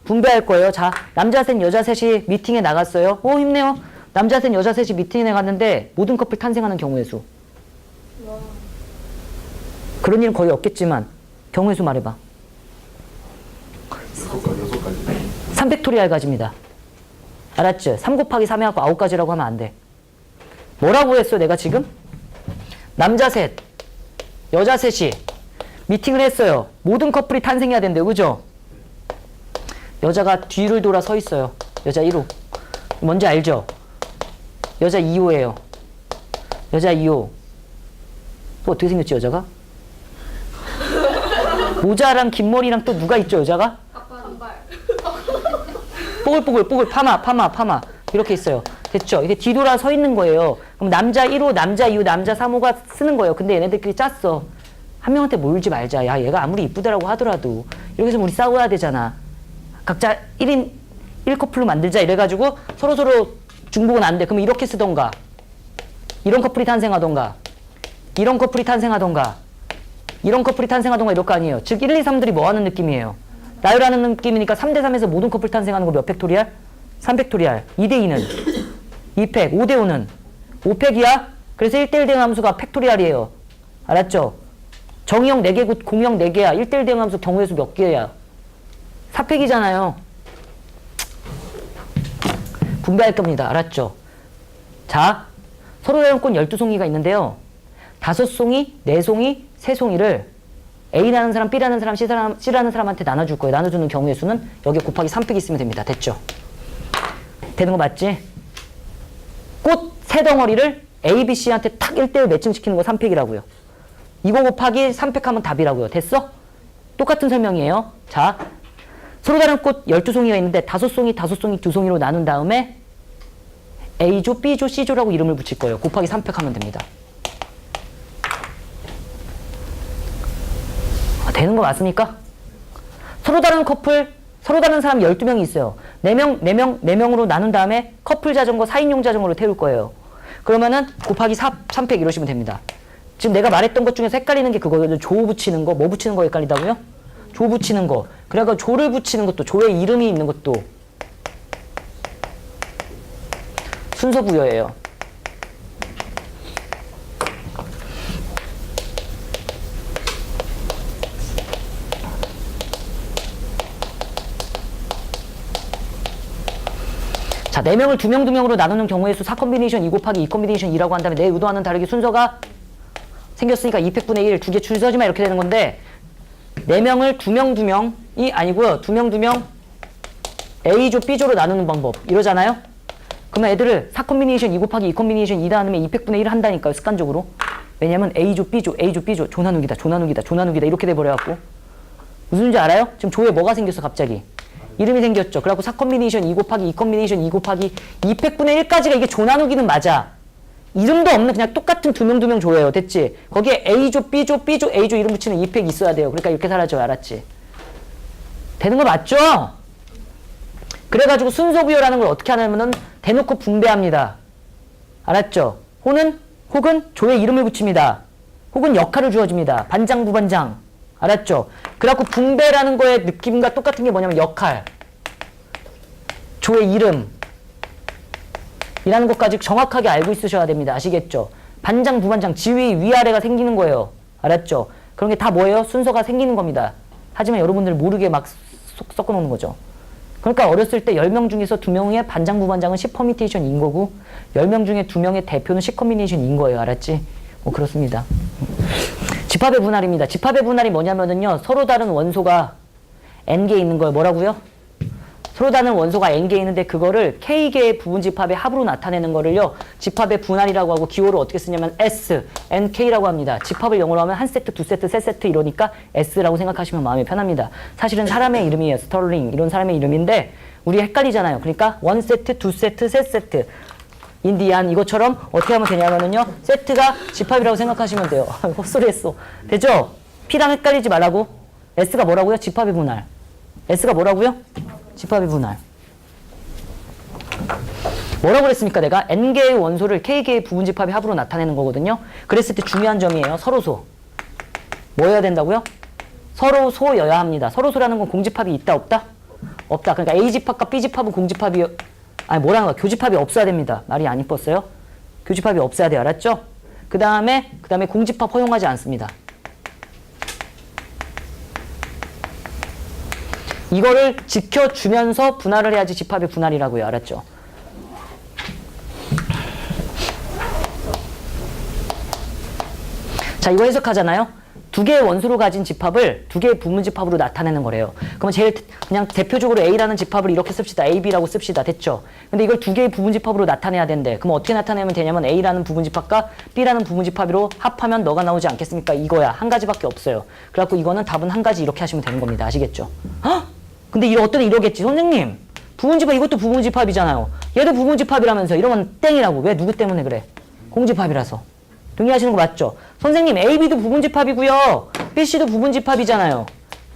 분배할 거예요. 자, 남자 셋, 여자 셋이 미팅에 나갔어요. 오, 힘내요. 남자 셋, 여자 셋이 미팅에 갔는데 모든 커플 탄생하는 경우의 수. 그런 일은 거의 없겠지만 경우의 수 말해봐. 6가지. 3팩토리알 가지입니다. 알았죠? 3 곱하기 3 해갖고 9가지라고 하면 안 돼. 뭐라고 했어 내가 지금? 남자 셋, 여자 셋이 미팅을 했어요. 모든 커플이 탄생해야 된대요. 그죠? 여자가 뒤를 돌아 서 있어요. 여자 1호. 뭔지 알죠? 여자 2호예요. 여자 2호. 또 어떻게 생겼지 여자가? 모자랑 긴 머리랑 또 누가 있죠 여자가? 뽀글뽀글 파마 이렇게 있어요. 됐죠? 이게 뒤돌아 서 있는 거예요. 그럼 남자 1호, 남자 2호, 남자 3호가 쓰는 거예요. 근데 얘네들끼리 짰어. 한 명한테 몰지 말자. 야, 얘가 아무리 이쁘다라고 하더라도 이렇게 해서 우리 싸워야 되잖아. 각자 1인 1커플로 만들자 이래가지고 서로서로 중복은 안 돼. 그럼 이렇게 쓰던가 이런 커플이 탄생하던가 이런 커플이 탄생하던가 이런 커플이 탄생하던가 이럴 거 아니에요. 즉 1, 2, 3들이 뭐 하는 느낌이에요? 나열하는 느낌이니까 3대3에서 모든 커플 탄생하는 거 몇 팩토리알? 3팩토리알. 2대2는 2팩, 5대5는 5팩이야? 그래서 1대1 대응함수가 팩토리알이에요. 알았죠? 정의형 4개, 공형 4개야. 1대1 대응함수 경우의 수 몇 개야? 4팩이잖아요. 분배할 겁니다. 알았죠? 자, 서로 다른 꽃 12송이가 있는데요. 5송이, 4송이, 3송이를 A라는 사람, B라는 사람, C라는 사람한테 나눠줄 거예요. 나눠주는 경우의 수는 여기 곱하기 3팩 있으면 됩니다. 됐죠? 되는 거 맞지? 꽃 3덩어리를 A, B, C한테 탁 1대1 매칭시키는 거 3팩이라고요. 이거 곱하기 3팩 하면 답이라고요. 됐어? 똑같은 설명이에요. 자, 서로 다른 꽃 12송이가 있는데 5송이, 5송이, 2송이로 나눈 다음에 A조, B조, C조라고 이름을 붙일 거예요. 곱하기 3팩 하면 됩니다. 되는 거 맞습니까? 서로 다른 커플, 서로 다른 사람 12명이 있어요. 4명으로 나눈 다음에 커플 자전거, 4인용 자전거로 태울 거예요. 그러면은 곱하기 3팩 이러시면 됩니다. 지금 내가 말했던 것 중에서 헷갈리는 게 그거예요. 조 붙이는 거, 뭐 붙이는 거 헷갈리다고요? 조 붙이는 거. 그래가 조를 붙이는 것도, 조의 이름이 있는 것도 순서 부여예요. 자, 4명을 2명, 2명으로 나누는 경우의 수 4콤비네이션 2 곱하기 2 콤비네이션 2라고 한 다음에 내 의도와는 다르게 순서가 생겼으니까 2팩분의 1, 2개 줄 서지마 이렇게 되는 건데 4명을 2명, 2명이 아니고요. 2명, 2명 A조, B조로 나누는 방법 이러잖아요? 그러면 애들을 4콤비네이션 2 곱하기 2 콤비네이션 2 다음에 2팩분의 1 한다니까요. 습관적으로. 왜냐면 A조, B조, A조, B조 조 나누기다, 조 나누기다, 조 나누기다 이렇게 돼버려갖고 무슨 소리인지 알아요? 지금 조에 뭐가 생겼어 갑자기? 이름이 생겼죠. 그래갖고 4콤비네이션 2 곱하기 2 콤비네이션 2 곱하기 2팩분의 1까지가 이게 조 나누기는 맞아. 이름도 없는 그냥 똑같은 2명 2명 조예요. 됐지? 거기에 A조, B조, B조, A조 이름 붙이는 2팩 있어야 돼요. 그러니까 이렇게 사라져요. 알았지? 되는 거 맞죠? 그래가지고 순서 부여라는 걸 어떻게 하냐면은 대놓고 분배합니다. 알았죠? 혹은 조의 이름을 붙입니다. 혹은 역할을 주어집니다. 반장, 부반장. 알았죠? 그래갖고 분배라는 거의 느낌과 똑같은 게 뭐냐면 역할, 조의 이름 이라는 것까지 정확하게 알고 있으셔야 됩니다. 아시겠죠? 반장, 부반장, 지휘, 위아래가 생기는 거예요. 알았죠? 그런 게 다 뭐예요? 순서가 생기는 겁니다. 하지만 여러분들 모르게 막 섞어 놓는 거죠. 그러니까 어렸을 때 10명 중에서 2명의 반장, 부반장은 10퍼미테이션인 거고 10명 중에 2명의 대표는 10커미네이션인 거예요. 알았지? 뭐 그렇습니다. 집합의 분할입니다. 집합의 분할이 뭐냐면은요. 서로 다른 원소가 n개에 있는 걸 뭐라고요? 서로 다른 원소가 n개 있는데 그거를 k개의 부분 집합의 합으로 나타내는 거를요. 집합의 분할이라고 하고 기호를 어떻게 쓰냐면 S, nk라고 합니다. 집합을 영어로 하면 한 세트, 두 세트, 세 세트 이러니까 S라고 생각하시면 마음이 편합니다. 사실은 사람의 이름이에요. 스털링 이런 사람의 이름인데 우리 헷갈리잖아요. 그러니까 원 세트, 두 세트, 세 세트 인디안 이것처럼 어떻게 하면 되냐면은요. 세트가 집합이라고 생각하시면 돼요. 헛소리 했어. 되죠? P랑 헷갈리지 말라고. S가 뭐라고요? 집합의 분할. S가 뭐라고요? 집합의 분할. 뭐라고 그랬습니까? 내가 n개의 원소를 k개의 부분 집합의 합으로 나타내는 거거든요. 그랬을 때 중요한 점이에요. 서로소. 뭐여야 된다고요? 서로소여야 합니다. 서로소라는 건 공집합이 있다 없다? 없다. 그러니까 A집합과 B집합은 공집합이 아니 뭐라는 거야? 교집합이 없어야 됩니다. 말이 안 이뻤어요? 교집합이 없어야 돼요. 알았죠? 그 다음에 공집합 허용하지 않습니다. 이거를 지켜주면서 분할을 해야지 집합의 분할이라고요. 알았죠? 자, 이거 해석하잖아요. 두 개의 원소로 가진 집합을 두 개의 부분 집합으로 나타내는 거래요. 그러면 제일 그냥 대표적으로 A라는 집합을 이렇게 씁시다. AB라고 씁시다. 됐죠? 근데 이걸 두 개의 부분 집합으로 나타내야 된대. 그럼 어떻게 나타내면 되냐면 A라는 부분 집합과 B라는 부분 집합으로 합하면 너가 나오지 않겠습니까? 이거야. 한 가지밖에 없어요. 그래갖고 이거는 답은 한 가지 이렇게 하시면 되는 겁니다. 아시겠죠? 헉? 근데 어떤 이러겠지. 선생님, 부분 집합 이것도 부분 집합이잖아요. 얘도 부분 집합이라면서 이러면 땡이라고. 왜? 누구 때문에 그래? 공집합이라서. 동의하시는 거 맞죠? 선생님 AB도 부분집합이고요. BC도 부분집합이잖아요.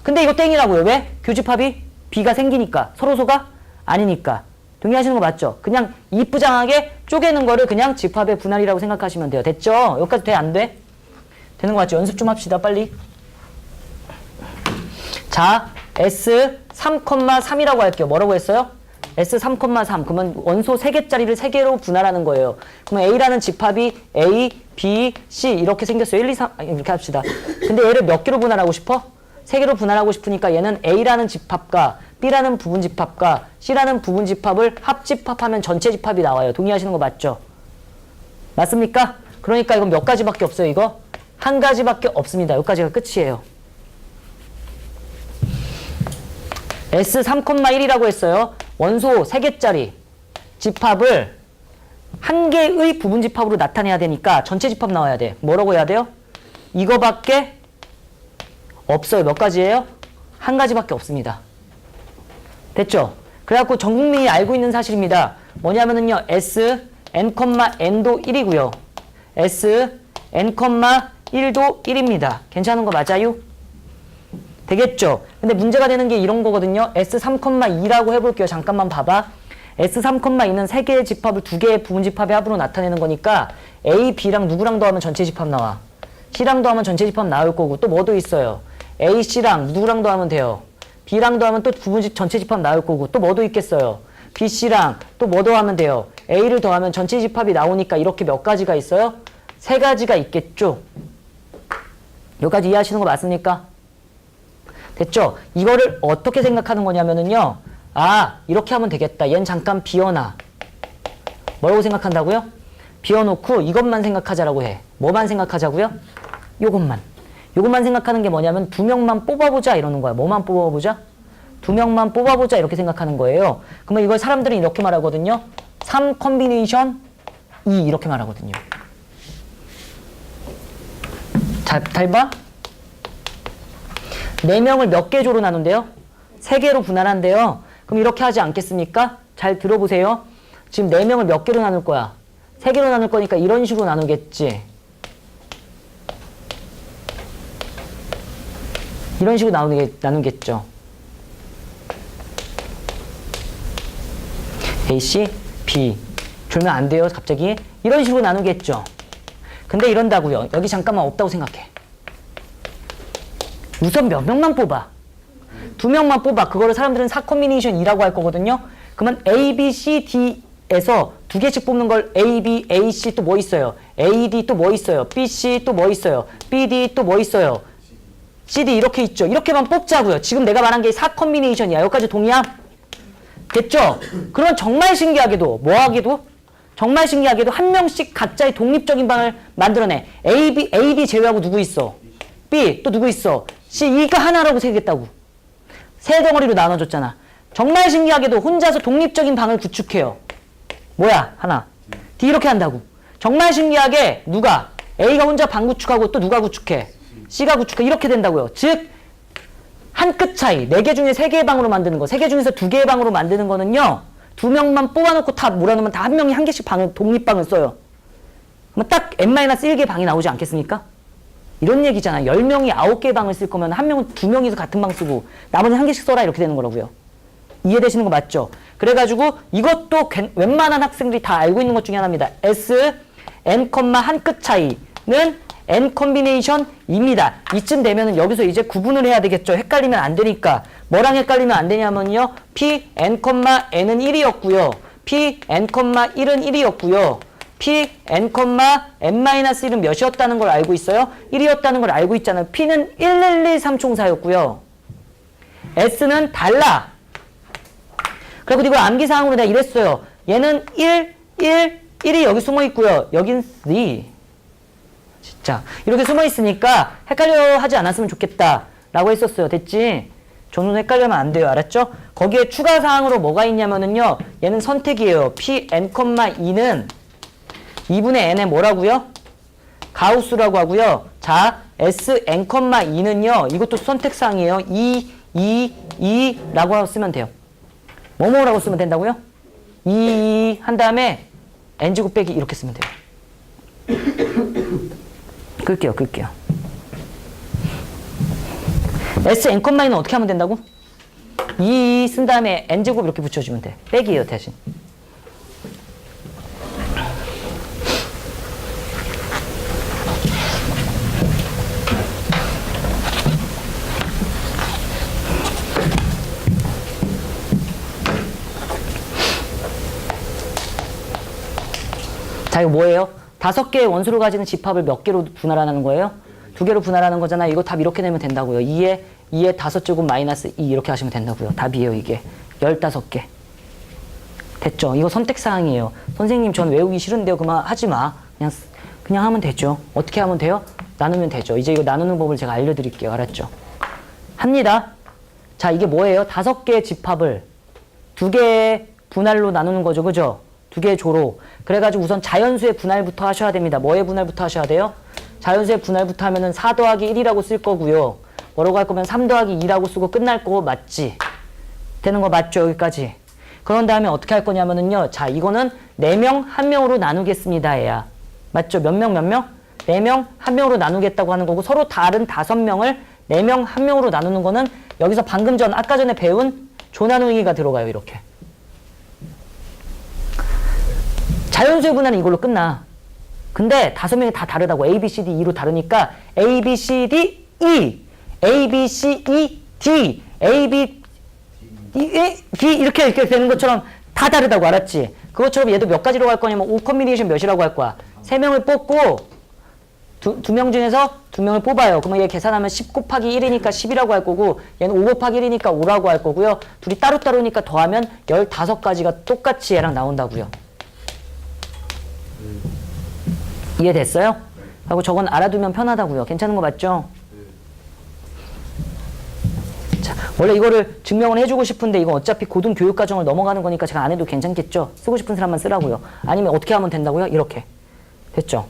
근데 이거 땡이라고요. 왜? 교집합이 B가 생기니까. 서로소가 아니니까. 동의하시는 거 맞죠? 그냥 이쁘장하게 쪼개는 거를 그냥 집합의 분할이라고 생각하시면 돼요. 됐죠? 여기까지 돼? 안 돼? 되는 거 맞죠? 연습 좀 합시다. 빨리. 자, S3,3이라고 할게요. 뭐라고 했어요? S3,3. 그러면 원소 3개짜리를 3개로 분할하는 거예요. 그러면 A라는 집합이 A, B, C 이렇게 생겼어요. 1, 2, 3 이렇게 합시다. 근데 얘를 몇 개로 분할하고 싶어? 3개로 분할하고 싶으니까 얘는 A라는 집합과 B라는 부분집합과 C라는 부분집합을 합집합하면 전체 집합이 나와요. 동의하시는 거 맞죠? 맞습니까? 그러니까 이건 몇 가지밖에 없어요. 이거 한 가지밖에 없습니다. 여기까지가 끝이에요. S3,1이라고 했어요. 원소 3개짜리 집합을 한 개의 부분집합으로 나타내야 되니까 전체 집합 나와야 돼. 뭐라고 해야 돼요? 이거밖에 없어요. 몇 가지예요? 한 가지밖에 없습니다. 됐죠? 그래갖고 전 국민이 알고 있는 사실입니다. 뭐냐면은요. Sn,n도 1이고요. Sn,1도 1입니다. 괜찮은 거 맞아요? 되겠죠? 근데 문제가 되는 게 이런 거거든요. S3,2라고 해볼게요. 잠깐만 봐봐. S3,2는 3개의 집합을 2개의 부분집합의 합으로 나타내는 거니까 A, B랑 누구랑 더하면 전체 집합 나와? C랑 더하면 전체 집합 나올 거고 또 뭐도 있어요? A, C랑 누구랑 더하면 돼요? B랑 더하면 또 전체 집합 나올 거고 또 뭐도 있겠어요? B, C랑 또 뭐 더하면 돼요? A를 더하면 전체 집합이 나오니까 이렇게 몇 가지가 있어요? 3가지가 있겠죠? 여기까지 이해하시는 거 맞습니까? 됐죠? 이거를 어떻게 생각하는 거냐면은요. 아, 이렇게 하면 되겠다. 얜 잠깐 비워놔. 뭐라고 생각한다고요? 비워놓고 이것만 생각하자라고 해. 뭐만 생각하자고요? 요것만. 요것만 생각하는 게 뭐냐면 2명만 뽑아보자 이러는 거야. 뭐만 뽑아보자? 2명만 뽑아보자 이렇게 생각하는 거예요. 그러면 이걸 사람들은 이렇게 말하거든요. 3 컨비네이션 2 이렇게 말하거든요. 잘 봐? 4명을 몇 개 조로 나눈대요? 3개로 분할한대요. 그럼 이렇게 하지 않겠습니까? 잘 들어보세요. 지금 4명을 몇 개로 나눌 거야? 3개로 나눌 거니까 이런 식으로 나누겠지. 이런 식으로 나누겠죠. A, C, B. 졸면 안 돼요, 갑자기. 이런 식으로 나누겠죠. 근데 이런다고요. 여기 잠깐만 없다고 생각해. 우선 몇 명만 뽑아. 2명만 뽑아. 그거를 사람들은 4 컨비네이션 2라고 할 거거든요. 그러면 A, B, C, D에서 2개씩 뽑는 걸 A, B, A, C 또 뭐 있어요? A, D 또 뭐 있어요? B, C 또 뭐 있어요? B, D 또 뭐 있어요? C, D 이렇게 있죠. 이렇게만 뽑자고요. 지금 내가 말한 게 4 컨비네이션이야. 여기까지 동의함? 됐죠? 그럼 정말 신기하게도 뭐하게도? 정말 신기하게도 한 명씩 각자의 독립적인 방을 만들어내. A, B, A, D 제외하고 누구 있어? B 또 누구 있어? C 이거 하나라고 생각했다고. 세 덩어리로 나눠줬잖아. 정말 신기하게도 혼자서 독립적인 방을 구축해요. 뭐야? 하나. D 이렇게 한다고. 정말 신기하게 누가? A가 혼자 방 구축하고 또 누가 구축해? C가 구축해. 이렇게 된다고요. 즉 한 끗 차이. 4개 중에 3개의 방으로 만드는 거. 3개 중에서 2개의 방으로 만드는 거는요. 2명만 뽑아놓고 다 몰아놓으면 다 한 명이 한 개씩 방을 독립방을 써요. 그러면 딱 n-1개의 방이 나오지 않겠습니까? 이런 얘기잖아. 10명이 9개의 방을 쓸 거면 한 명은 2명이서 같은 방 쓰고 나머지는 한 개씩 써라 이렇게 되는 거라고요. 이해되시는 거 맞죠? 그래가지고 이것도 웬만한 학생들이 다 알고 있는 것 중에 하나입니다. S, n, 한 끗 차이는 n 컨비네이션 2입니다. 이쯤 되면은 여기서 이제 구분을 해야 되겠죠. 헷갈리면 안 되니까. 뭐랑 헷갈리면 안 되냐면요. P, n, n은 1이었고요. P, n, 1은 1이었고요. P, n, n-1은 몇이었다는 걸 알고 있어요? 1이었다는 걸 알고 있잖아요. P는 1, 1, 2, 3 총사였고요. S는 달라. 그리고 이걸 암기사항으로 내가 이랬어요. 얘는 1, 1, 1이 여기 숨어 있고요. 여긴 3. 진짜 이렇게 숨어 있으니까 헷갈려 하지 않았으면 좋겠다 라고 했었어요. 됐지? 저는 헷갈리면 안 돼요. 알았죠? 거기에 추가 사항으로 뭐가 있냐면은요. 얘는 선택이에요. P, n, 2는 2분의 n에 뭐라고요? 가우스라고 하고요. 자, S, n, 2는요. 이것도 선택사항이에요. 2라고 쓰면 돼요. 뭐뭐라고 쓰면 된다고요? 2 한 다음에 n제곱 빼기 이렇게 쓰면 돼요. 끌게요. S n콤마이는 어떻게 하면 된다고? 2 쓴 다음에 n제곱 이렇게 붙여주면 돼. 빼기예요, 대신. 자, 이거 뭐예요? 5개의 원수를 가지는 집합을 몇 개로 분할하는 거예요? 2개로 분할하는 거잖아요. 이거 답 이렇게 내면 된다고요. 2에 5제곱 마이너스 2 이렇게 하시면 된다고요. 답이에요, 이게. 15개. 됐죠? 이거 선택사항이에요. 선생님, 전 외우기 싫은데요. 그만 하지 마. 그냥 하면 되죠. 어떻게 하면 돼요? 나누면 되죠. 이제 이거 나누는 법을 제가 알려드릴게요. 알았죠? 합니다. 자, 이게 뭐예요? 5개의 집합을 2개의 분할로 나누는 거죠. 그죠? 2개의 조로. 그래가지고 우선 자연수의 분할부터 하셔야 됩니다. 뭐의 분할부터 하셔야 돼요? 자연수의 분할부터 하면은 4 더하기 1이라고 쓸 거고요. 뭐라고 할 거면 3 더하기 2라고 쓰고 끝날 거 맞지? 되는 거 맞죠? 여기까지. 그런 다음에 어떻게 할 거냐면은요. 자, 이거는 4명 1명으로 나누겠습니다. 얘야. 맞죠? 몇 명? 4명 1명으로 나누겠다고 하는 거고 서로 다른 5명을 4명 1명으로 나누는 거는 여기서 방금 전 아까 전에 배운 조나누기가 들어가요. 이렇게. 자연수의 분할은 이걸로 끝나. 근데 5명이 다 다르다고. A, B, C, D, E로 다르니까 A, B, C, D, E, A, B, C, E, D, A, B, D 이렇게 되는 것처럼 다 다르다고. 알았지? 그것처럼 얘도 몇 가지로 갈 거냐면 5 콤비네이션 몇이라고 할 거야. 3명을 뽑고 두 명 중에서 2명을 뽑아요. 그러면 얘 계산하면 10 곱하기 1이니까 10이라고 할 거고 얘는 5 곱하기 1이니까 5라고 할 거고요. 둘이 따로따로니까 더하면 15가지가 똑같이 얘랑 나온다고요. 이해됐어요? 하고 저건 알아두면 편하다고요. 괜찮은 거 맞죠? 자, 원래 이거를 증명을 해주고 싶은데 이거 어차피 고등교육과정을 넘어가는 거니까 제가 안 해도 괜찮겠죠? 쓰고 싶은 사람만 쓰라고요. 아니면 어떻게 하면 된다고요? 이렇게. 됐죠?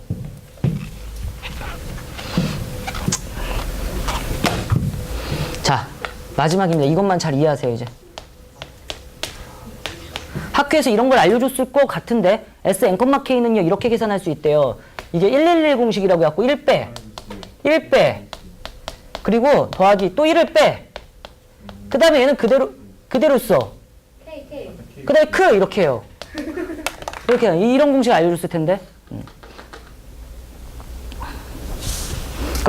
자, 마지막입니다. 이것만 잘 이해하세요, 이제. 학교에서 이런 걸 알려줬을 것 같은데 S n,K는요 이렇게 계산할 수 있대요. 이게 111 공식이라고 해갖고 1빼 그리고 더하기 또 1을 빼. 그 다음에 얘는 그대로 써. 그 다음에 크 이렇게 해요. 이렇게 해요. 이런 공식 알려줬을 텐데.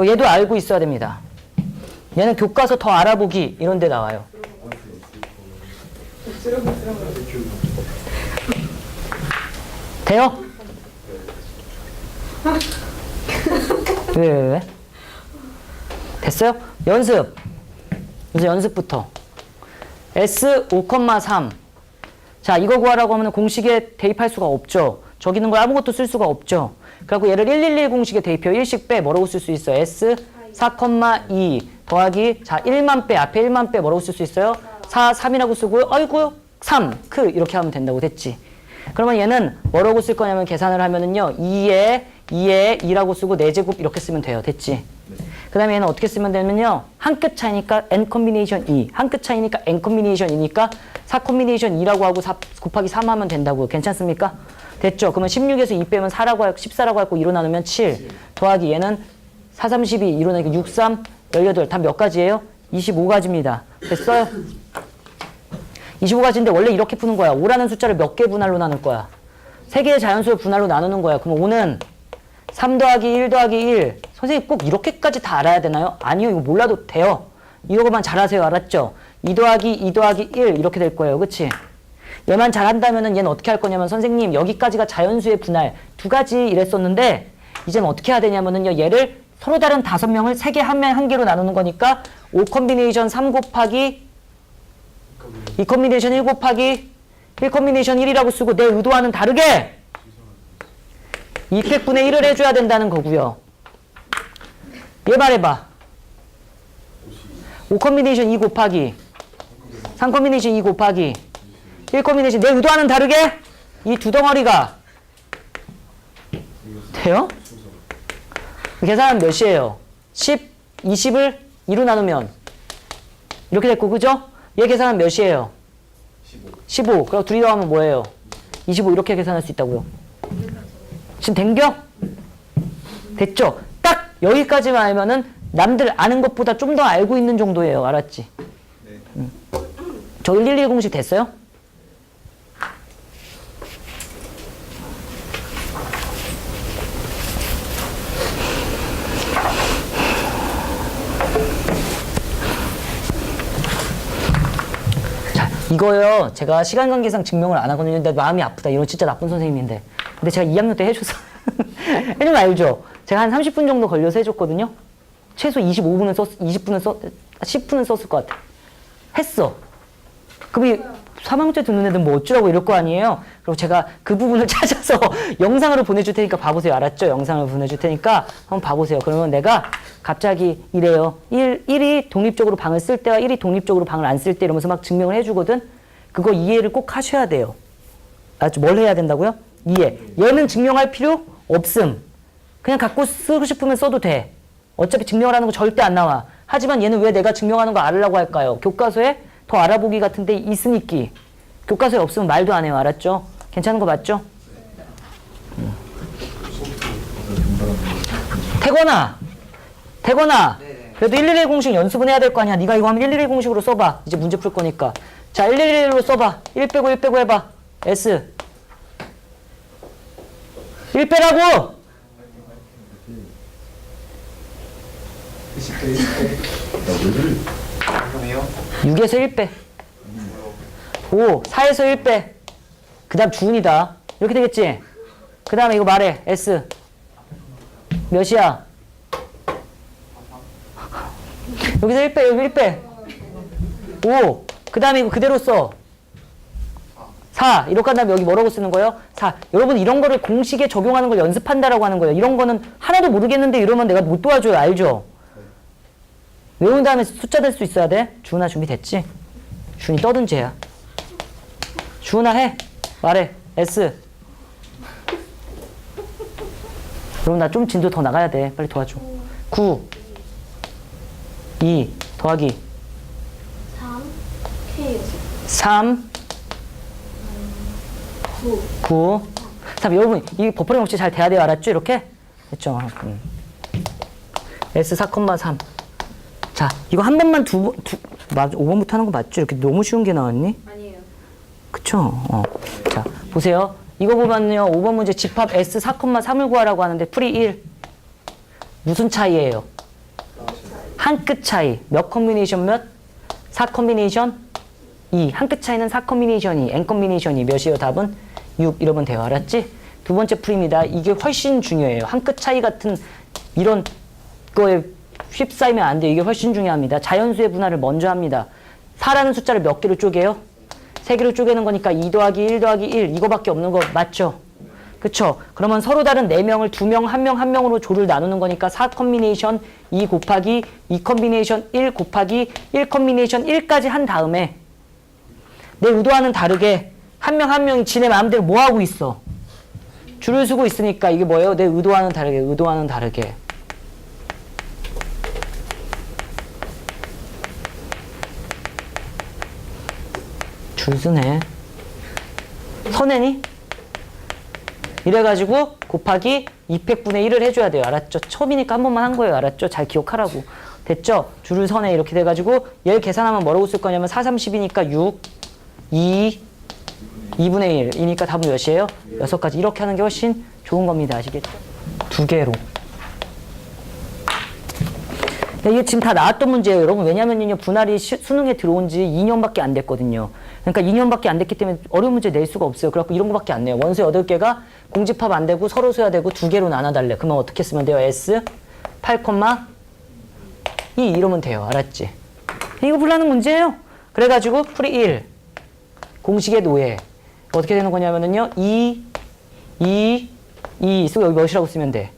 얘도 알고 있어야 됩니다. 얘는 교과서 더 알아보기 이런 데 나와요. 돼요? 왜? 됐어요? 연습. 이제 연습부터. S 5,3. 자, 이거 구하라고 하면 공식에 대입할 수가 없죠. 저기 있는 걸 아무것도 쓸 수가 없죠. 그래갖고 얘를 111 공식에 대입해요. 1씩 빼. 뭐라고 쓸 수 있어요? S 4,2 더하기 자 1만 빼. 앞에 1만 빼. 뭐라고 쓸 수 있어요? 4, 3이라고 쓰고요. 아이고요. 3. 크. 이렇게 하면 된다고. 됐지? 그러면 얘는 뭐라고 쓸 거냐면 계산을 하면은요. 2에 2라고 쓰고 4제곱 이렇게 쓰면 돼요. 됐지? 그 다음에 얘는 어떻게 쓰면 되면요. 한 끗 차이니까 n 콤비네이션 2. 한 끗 차이니까 n 콤비네이션 2니까 4 콤비네이션 2라고 하고 4 곱하기 3 하면 된다고요. 괜찮습니까? 됐죠? 그러면 16에서 2 빼면 4라고 할, 14라고 할 거 2로 나누면 7. 더하기 얘는 4, 32, 2로 나누니까 6, 3, 18. 답 몇 가지예요? 25가지입니다. 됐어요? 25가지인데 원래 이렇게 푸는 거야. 5라는 숫자를 몇 개 분할로 나눌 거야? 3개의 자연수를 분할로 나누는 거야. 그럼 5는 3 더하기 1 더하기 1. 선생님 꼭 이렇게까지 다 알아야 되나요? 아니요. 이거 몰라도 돼요. 이거만 잘하세요. 알았죠? 2 더하기 2 더하기 1 이렇게 될 거예요. 그치? 얘만 잘한다면은 얘는 어떻게 할 거냐면 선생님 여기까지가 자연수의 분할 2가지 이랬었는데 이제는 어떻게 해야 되냐면은요. 얘를 서로 다른 5명을 3개 한 개로 나누는 거니까 5 콤비네이션 3 곱하기 2 콤비네이션 1 곱하기 1 콤비네이션 1이라고 쓰고 내 의도와는 다르게 2팩분의 1을 해줘야 된다는 거고요. 얘 말해봐. 5 콤비네이션 2 곱하기 3 콤비네이션 2 곱하기 1 콤비네이션 내 의도와는 다르게 이 두 덩어리가 돼요? 계산하면 몇이에요? 10, 20을 2로 나누면 이렇게 됐고 그죠? 얘 계산하면 몇이에요? 15. 그럼 둘이 더하면 뭐예요? 25 이렇게 계산할 수 있다고요. 지금 댕겨? 됐죠? 딱 여기까지만 알면은 남들 아는 것보다 좀 더 알고 있는 정도예요. 알았지? 네. 저 112 공식 됐어요? 자, 이거요. 제가 시간 관계상 증명을 안 하거든요. 근데 마음이 아프다. 이런 진짜 나쁜 선생님인데. 근데 제가 2학년 때 해줘서. 해주면 알죠? 제가 한 30분 정도 걸려서 해줬거든요. 최소 25분은 10분은 썼을 것 같아. 했어. 그럼 3학년째 듣는 애들 뭐 어쩌라고 이럴 거 아니에요? 그리고 제가 그 부분을 찾아서 영상으로 보내줄 테니까 봐보세요. 알았죠? 영상을 보내줄 테니까 한번 봐보세요. 그러면 내가 갑자기 이래요. 1이 독립적으로 방을 쓸 때와 1이 독립적으로 방을 안 쓸 때 이러면서 막 증명을 해주거든? 그거 이해를 꼭 하셔야 돼요. 알았죠? 뭘 해야 된다고요? 이해. 얘는 증명할 필요 없음. 그냥 갖고 쓰고 싶으면 써도 돼. 어차피 증명을 하는 거 절대 안 나와. 하지만 얘는 왜 내가 증명하는 거 알으려고 할까요? 교과서에 더 알아보기 같은 데 있으니까. 교과서에 없으면 말도 안 해요. 알았죠? 괜찮은 거 맞죠? 태건아. 그래도 111 공식 연습은 해야 될 거 아니야. 네가 이거 하면 111 공식으로 써봐. 이제 문제 풀 거니까. 자, 111로 써봐. 1 빼고 1 빼고 해봐. S. 1 빼라고! 6에서 1 빼. 5, 4에서 1 빼. 그 다음 주은이다. 이렇게 되겠지? 그 다음에 이거 말해. S. 몇이야? 여기서 1 빼, 여기 1 빼. 5. 그 다음에 이거 그대로 써. 4. 이렇게 한 다음에 여기 뭐라고 쓰는 거예요? 4. 여러분 이런 거를 공식에 적용하는 걸 연습한다라고 하는 거예요. 이런 거는 하나도 모르겠는데 이러면 내가 못 도와줘요. 알죠? 외운 다음에 숫자 될 수 있어야 돼. 주은아 준비됐지? 주은이 떠든 쟤야. 주은아 해. 말해. S. 그럼 나 좀 진도 더 나가야 돼. 빨리 도와줘. 9. 2 더하기 3 K 3 9 9 3. 여러분 이 버퍼링 없이 잘 돼야 돼요. 알았죠? 이렇게? 됐죠? S 4,3. 자, 이거 한 번만 5번부터 하는 거 맞죠? 이렇게 너무 쉬운 게 나왔니? 아니에요. 그쵸? 자, 보세요. 이거 보면요. 5번 문제 집합 S 4,3을 구하라고 하는데 풀이 1. 무슨 차이예요? 한 끗 차이. 몇 컨비네이션 몇? 4 컨비네이션 2. 한 끗 차이는 4 컨비네이션 2. N 컨비네이션 2. 몇이에요? 답은 6. 이러면 돼요. 알았지? 두 번째 풀입니다. 이게 훨씬 중요해요. 한 끗 차이 같은 이런 거에 휩싸이면 안 돼요. 이게 훨씬 중요합니다. 자연수의 분할을 먼저 합니다. 4라는 숫자를 몇 개로 쪼개요? 3개로 쪼개는 거니까 2 더하기 1 더하기 1 이거밖에 없는 거 맞죠? 그쵸? 그러면 서로 다른 4명을 2명, 1명, 1명으로 조를 나누는 거니까 4 컨비네이션 2 곱하기 2 컨비네이션 1 곱하기 1 컨비네이션 1까지 한 다음에 내 의도와는 다르게 한 명 한 명이 지네 마음대로 뭐 하고 있어? 줄을 서고 있으니까 이게 뭐예요? 내 의도와는 다르게. 줄 쓰네. 선행이? 이래가지고 곱하기 200분의 1을 해줘야 돼요. 알았죠? 처음이니까 한 번만 한 거예요. 알았죠? 잘 기억하라고. 됐죠? 줄을 선에 이렇게 돼가지고 얘를 계산하면 뭐라고 쓸 거냐면 4, 30이니까 6, 2분의 1이니까 답은 몇이에요? 6가지. 이렇게 하는 게 훨씬 좋은 겁니다. 아시겠죠? 2개로. 이게 지금 다 나왔던 문제예요. 여러분 왜냐면요. 분할이 수능에 들어온 지 2년밖에 안 됐거든요. 그러니까 2년밖에 안 됐기 때문에 어려운 문제 낼 수가 없어요. 그래갖고 이런 거밖에 안 내요. 원수 8개가 공집합 안 되고 서로 써야 되고 2개로 나눠달래. 그러면 어떻게 쓰면 돼요? S 8,2 이러면 돼요. 알았지? 이거 풀라는 문제예요. 그래가지고 풀이 1 공식의 노예 어떻게 되는 거냐면은요. 2 쓰고 여기 몇이라고 쓰면 돼?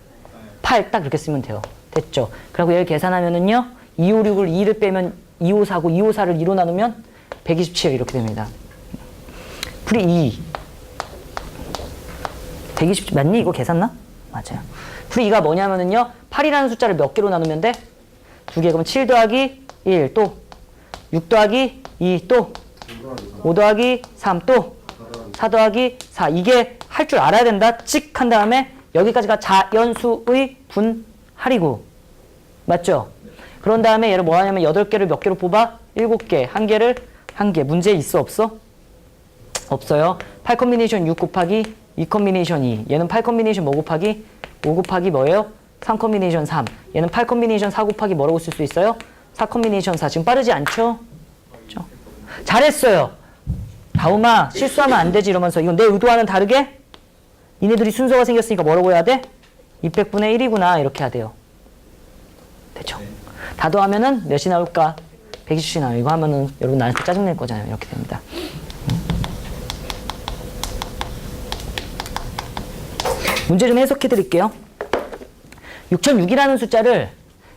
8 딱 이렇게 쓰면 돼요. 됐죠? 그리고 얘를 계산하면은요. 256을 2를 빼면 254고 254를 2로 나누면 127 이렇게 됩니다. 풀이 2 127 맞니? 이거 계산나? 맞아요. 풀이 2가 뭐냐면은요. 8이라는 숫자를 몇 개로 나누면 돼? 2개. 그럼 7 더하기 1 또 6 더하기 2 또 5 더하기 3 또 4 더하기 4 이게 할 줄 알아야 된다. 찍 한 다음에 여기까지가 자연수의 분할이고 맞죠? 그런 다음에 얘를 뭐 하냐면 8개를 몇 개로 뽑아? 7개. 1개를 1개. 문제 있어 없어? 없어요. 8 컨비네이션 6 곱하기 2 컨비네이션 2. 얘는 8 컨비네이션 뭐 곱하기? 5 곱하기 뭐예요? 3 컨비네이션 3. 얘는 8 컨비네이션 4 곱하기 뭐라고 쓸 수 있어요? 4 컨비네이션 4. 지금 빠르지 않죠? 그렇죠? 잘했어요. 다음아 실수하면 안 되지 이러면서 이건 내 의도와는 다르게 이네들이 순서가 생겼으니까 뭐라고 해야 돼? 200분의 1이구나 이렇게 해야 돼요. 됐죠? 다 더하면은 몇이 나올까? 120이 나와요. 이거 하면은 여러분 나한테 짜증낼 거잖아요. 이렇게 됩니다. 문제 좀 해석해 드릴게요. 6006이라는 숫자를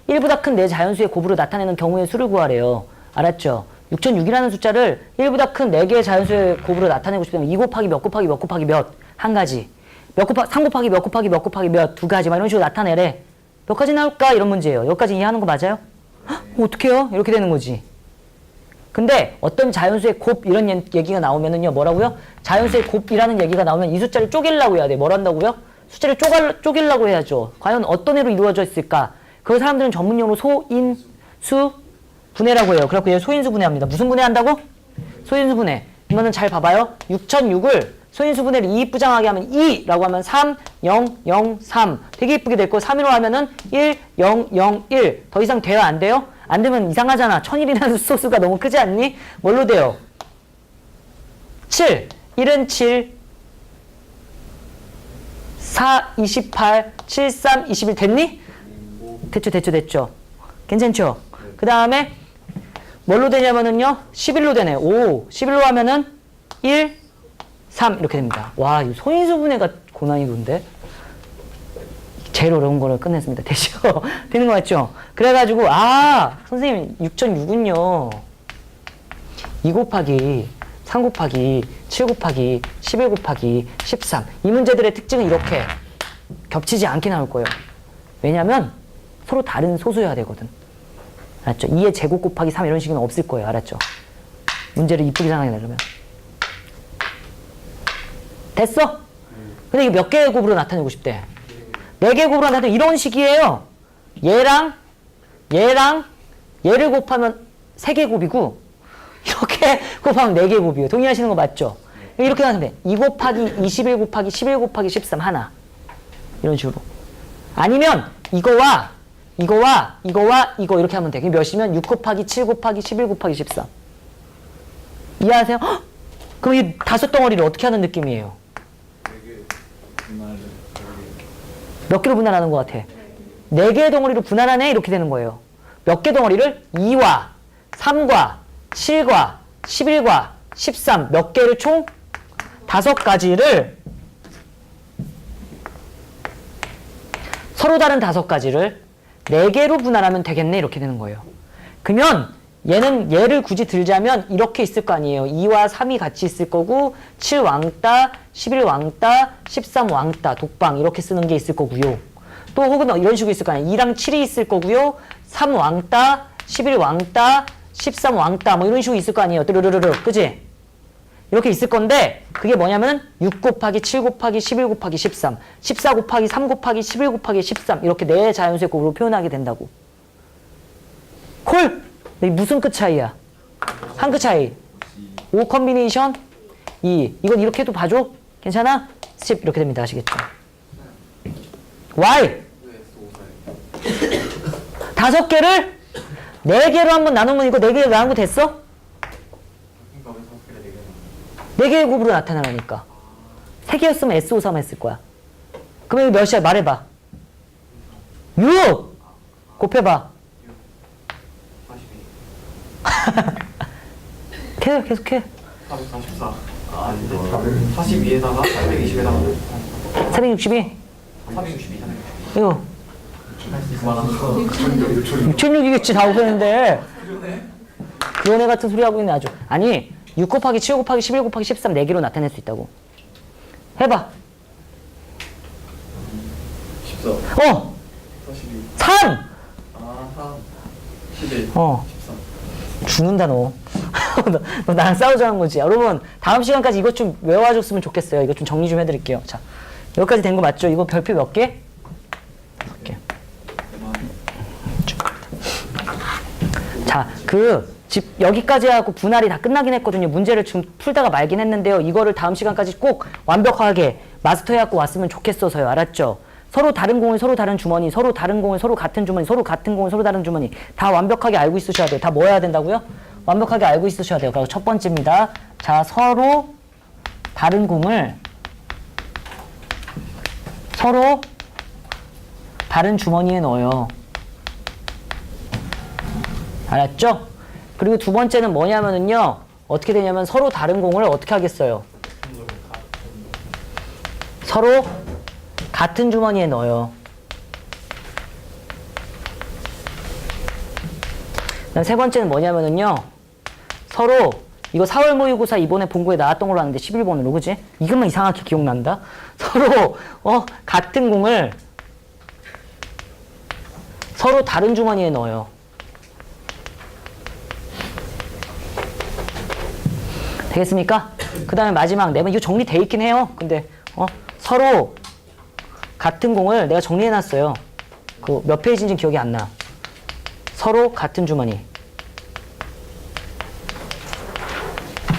1보다 큰 네 자연수의 곱으로 나타내는 경우의 수를 구하래요. 알았죠? 6006이라는 숫자를 1보다 큰 4개의 자연수의 곱으로 나타내고 싶으면 2 곱하기 몇 곱하기 몇 곱하기 몇 한 가지, 3 곱하기 몇 곱하기 몇 곱하기 몇 두 가지 막 이런 식으로 나타내래. 몇 가지 나올까? 이런 문제예요. 여기까지 이해하는 거 맞아요? 헉, 어떡해요? 이렇게 되는 거지. 근데 어떤 자연수의 곱 이런 얘기가 나오면은요 뭐라고요? 자연수의 곱이라는 얘기가 나오면 이 숫자를 쪼개려고 해야 돼. 뭘 한다고요? 숫자를 쪼개려고 해야죠. 과연 어떤 애로 이루어져 있을까? 그걸 사람들은 전문용어로 소인수 분해라고 해요. 그래갖고 얘 소인수 분해합니다. 무슨 분해한다고? 소인수 분해. 그러면은 잘 봐봐요. 6006을 소인수 분해를 이쁘장하게 하면 2라고 하면 3, 0, 0, 3. 되게 이쁘게 됐고 3으로 하면은 1, 0, 0, 1. 더 이상 돼요? 안 돼요? 안 되면 이상하잖아. 1001이라는 수소수가 너무 크지 않니? 뭘로 돼요? 7. 1은 7. 4, 28, 7, 3, 21 됐니? 됐죠. 괜찮죠? 그 다음에 뭘로 되냐면은요 11로 되네. 5. 11로 하면은 1, 3 이렇게 됩니다. 와, 이 소인수 분해가 고난이도인데? 제일 어려운 거를 끝냈습니다. 되죠? 되는 거 맞죠? 그래가지고 선생님 6006은요 2 곱하기 3 곱하기 7 곱하기 11 곱하기 13 이 문제들의 특징은 이렇게 겹치지 않게 나올 거예요. 왜냐면 서로 다른 소수여야 되거든. 알았죠? 2의 제곱 곱하기 3 이런 식은 없을 거예요. 알았죠? 문제를 이쁘게 상하게 내려면 됐어? 근데 이게 몇 개의 곱으로 나타내고 싶대? 4개의 곱으로 나타내면 이런 식이에요. 얘를 곱하면 3개 곱이고 이렇게 곱하면 4개 곱이에요. 동의하시는 거 맞죠? 이렇게 하면 돼. 2 곱하기 21 곱하기 11 곱하기 13 하나. 이런 식으로. 아니면 이거와 이거 이렇게 하면 돼. 그게 몇이면 6 곱하기 7 곱하기 11 곱하기 13. 이해하세요? 헉! 그럼 이 5덩어리를 어떻게 하는 느낌이에요? 몇 개로 분할하는 것 같아? 4개의 덩어리로 분할하네? 이렇게 되는 거예요. 몇 개 덩어리를? 2와 3과 7과 11과 13 몇 개를 총? 5가지를 서로 다른 5가지를 4개로 분할하면 되겠네 이렇게 되는 거예요. 그러면 얘를 굳이 들자면 이렇게 있을 거 아니에요. 2와 3이 같이 있을 거고 7 왕따, 11 왕따, 13 왕따, 독방 이렇게 쓰는 게 있을 거고요. 또 혹은 이런 식으로 있을 거 아니에요. 2랑 7이 있을 거고요. 3 왕따, 11 왕따, 13 왕따 뭐 이런 식으로 있을 거 아니에요. 뚜루루루루 그지? 이렇게 있을 건데 그게 뭐냐면 6 곱하기 7 곱하기 11 곱하기 13 14 곱하기 3 곱하기 11 곱하기 13 이렇게 4 자연수의 곱으로 표현하게 된다고. 콜! 무슨 끝 차이야? 한 끗 차이. 5 컨비네이션 2. 이건 이렇게 해도 봐줘? 괜찮아? 10 이렇게 됩니다. 아시겠죠? Y 5개를 4개로 한번 나누면 이거 4개로 나눈 거 됐어? 4개의 곱으로 나타나니까 3개였으면 SO3 했을 거야. 그럼 이거 몇이야? 말해봐. 6! 곱해봐. 계속해. 444. 아닌데. 42에다가 420에다가 462? 462. 이거 6,600이겠지 다 곱했는데 그런 애 같은 소리 하고 있네 아주. 아니 6 곱하기 7 곱하기 11 곱하기 13 4개로 나타낼 수 있다고. 해봐. 14. 42. 3! 3. 11. 13. 죽는다 너. 너 나랑 싸우자는 거지. 여러분 다음 시간까지 이것 좀 외워줬으면 좋겠어요. 이거 좀 정리 좀 해드릴게요. 자 여기까지 된 거 맞죠? 이거 별표 몇 개? 몇 개. 자, 여기까지 하고 분할이 다 끝나긴 했거든요. 문제를 좀 풀다가 말긴 했는데요. 이거를 다음 시간까지 꼭 완벽하게 마스터해갖고 왔으면 좋겠어서요. 알았죠? 서로 다른 공을 서로 다른 주머니, 서로 다른 공을 서로 같은 주머니, 서로 같은 공을 서로 다른 주머니. 다 완벽하게 알고 있으셔야 돼요. 다 뭐 해야 된다고요? 완벽하게 알고 있으셔야 돼요. 그리고 첫 번째입니다. 자, 서로 다른 공을 서로 다른 주머니에 넣어요. 알았죠? 그리고 두 번째는 뭐냐면은요. 어떻게 되냐면 서로 다른 공을 어떻게 하겠어요? 서로 같은 주머니에 넣어요. 세 번째는 뭐냐면은요. 서로 이거 4월 모의고사 이번에 본고에 나왔던 걸로 아는데 11번으로 그지? 이것만 이상하게 기억난다. 서로 같은 공을 서로 다른 주머니에 넣어요. 되겠습니까? 그 다음에 마지막 내면 이거 정리돼 있긴 해요. 근데 서로 같은 공을 내가 정리해놨어요. 그 몇 페이지인지 기억이 안 나. 서로 같은 주머니.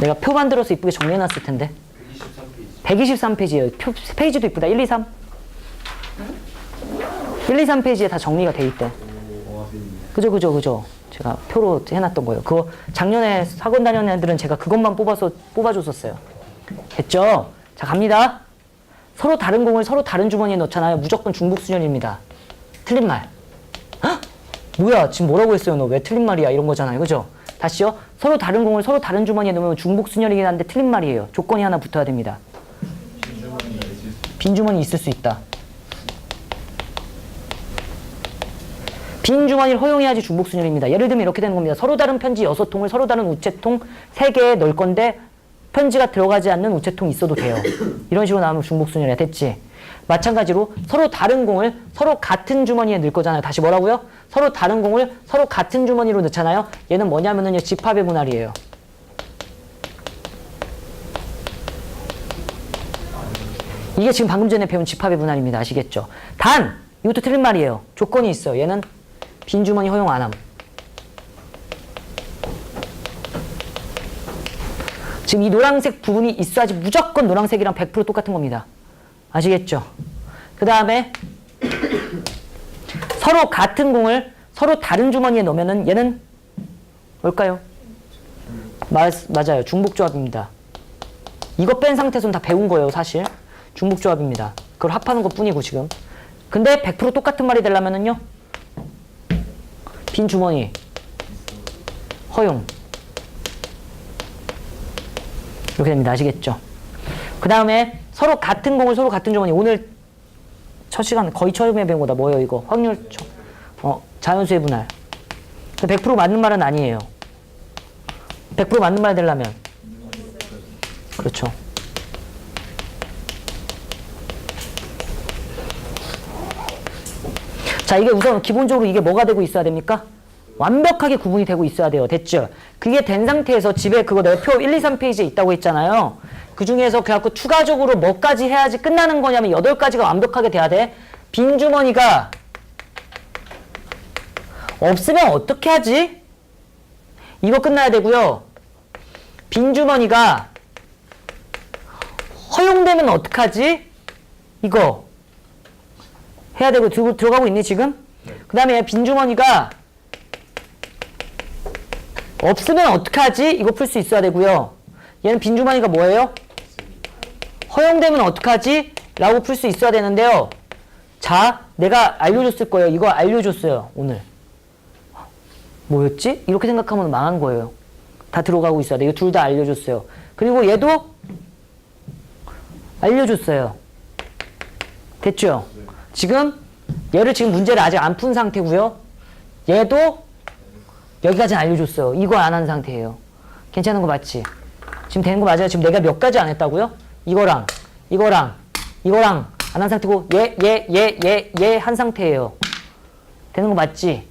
내가 표 만들어서 이쁘게 정리해놨을 텐데. 123페이지예요. 페이지도 이쁘다. 1, 2, 3. 1, 2, 3페이지에 다 정리가 돼 있대. 그죠. 제가 표로 해놨던 거예요. 그거 작년에 학원 다니는 애들은 제가 그것만 뽑아줬었어요. 됐죠? 자, 갑니다. 서로 다른 공을 서로 다른 주머니에 넣잖아요. 무조건 중복순열입니다. 틀린 말. 헉? 뭐야, 지금 뭐라고 했어요? 너 왜 틀린 말이야? 이런 거잖아요. 그죠? 다시요. 서로 다른 공을 서로 다른 주머니에 넣으면 중복순열이긴 한데 틀린 말이에요. 조건이 하나 붙어야 됩니다. 빈 주머니 있을 수 있다. 빈 주머니를 허용해야지 중복순열입니다. 예를 들면 이렇게 되는 겁니다. 서로 다른 편지 6통을 서로 다른 우체통 3개에 넣을 건데 편지가 들어가지 않는 우체통이 있어도 돼요. 이런 식으로 나오면 중복순열이야. 됐지? 마찬가지로 서로 다른 공을 서로 같은 주머니에 넣을 거잖아요. 다시 뭐라고요? 서로 다른 공을 서로 같은 주머니로 넣잖아요. 얘는 뭐냐면은 집합의 분할이에요. 이게 지금 방금 전에 배운 집합의 분할입니다. 아시겠죠? 단! 이것도 틀린 말이에요. 조건이 있어요. 얘는 빈 주머니 허용 안 함. 지금 이 노란색 부분이 있어야지 무조건 노란색이랑 100% 똑같은 겁니다. 아시겠죠? 그 다음에 서로 같은 공을 서로 다른 주머니에 넣으면은 얘는 뭘까요? 맞아요. 중복조합입니다. 이거 뺀 상태에서는 다 배운 거예요, 사실. 중복조합입니다. 그걸 합하는 것 뿐이고, 지금. 근데 100% 똑같은 말이 되려면은요, 빈 주머니, 허용. 이렇게 됩니다. 아시겠죠? 그 다음에 서로 같은 공을 서로 같은 주머니. 오늘 첫 시간 거의 처음에 배운 거다. 뭐예요, 이거? 확률, 자연수의 분할. 100% 맞는 말은 아니에요. 100% 맞는 말 되려면. 그렇죠. 자, 이게 우선 기본적으로 이게 뭐가 되고 있어야 됩니까? 완벽하게 구분이 되고 있어야 돼요. 됐죠? 그게 된 상태에서 집에 그거 내가 표 1, 2, 3페이지에 있다고 했잖아요. 그 중에서 그래갖고 추가적으로 뭐까지 해야지 끝나는 거냐면 8가지가 완벽하게 돼야 돼. 빈 주머니가 없으면 어떻게 하지? 이거 끝나야 되고요. 빈 주머니가 허용되면 어떡하지? 이거 해야 되고 들어가고 있니 지금? 그 다음에 빈 주머니가 없으면 어떡하지? 이거 풀 수 있어야 되고요. 얘는 빈 주머니가 뭐예요? 허용되면 어떡하지? 라고 풀 수 있어야 되는데요. 자, 내가 알려줬을 거예요. 이거 알려줬어요, 오늘. 뭐였지? 이렇게 생각하면 망한 거예요. 다 들어가고 있어야 돼. 이거 둘 다 알려줬어요. 그리고 얘도 알려줬어요. 됐죠? 지금 얘를 지금 문제를 아직 안 푼 상태고요. 얘도 여기까지는 알려줬어요. 이거 안 한 상태예요. 괜찮은 거 맞지? 지금 되는 거 맞아요? 지금 내가 몇 가지 안 했다고요? 이거랑 안 한 상태고 얘 한 상태예요. 되는 거 맞지?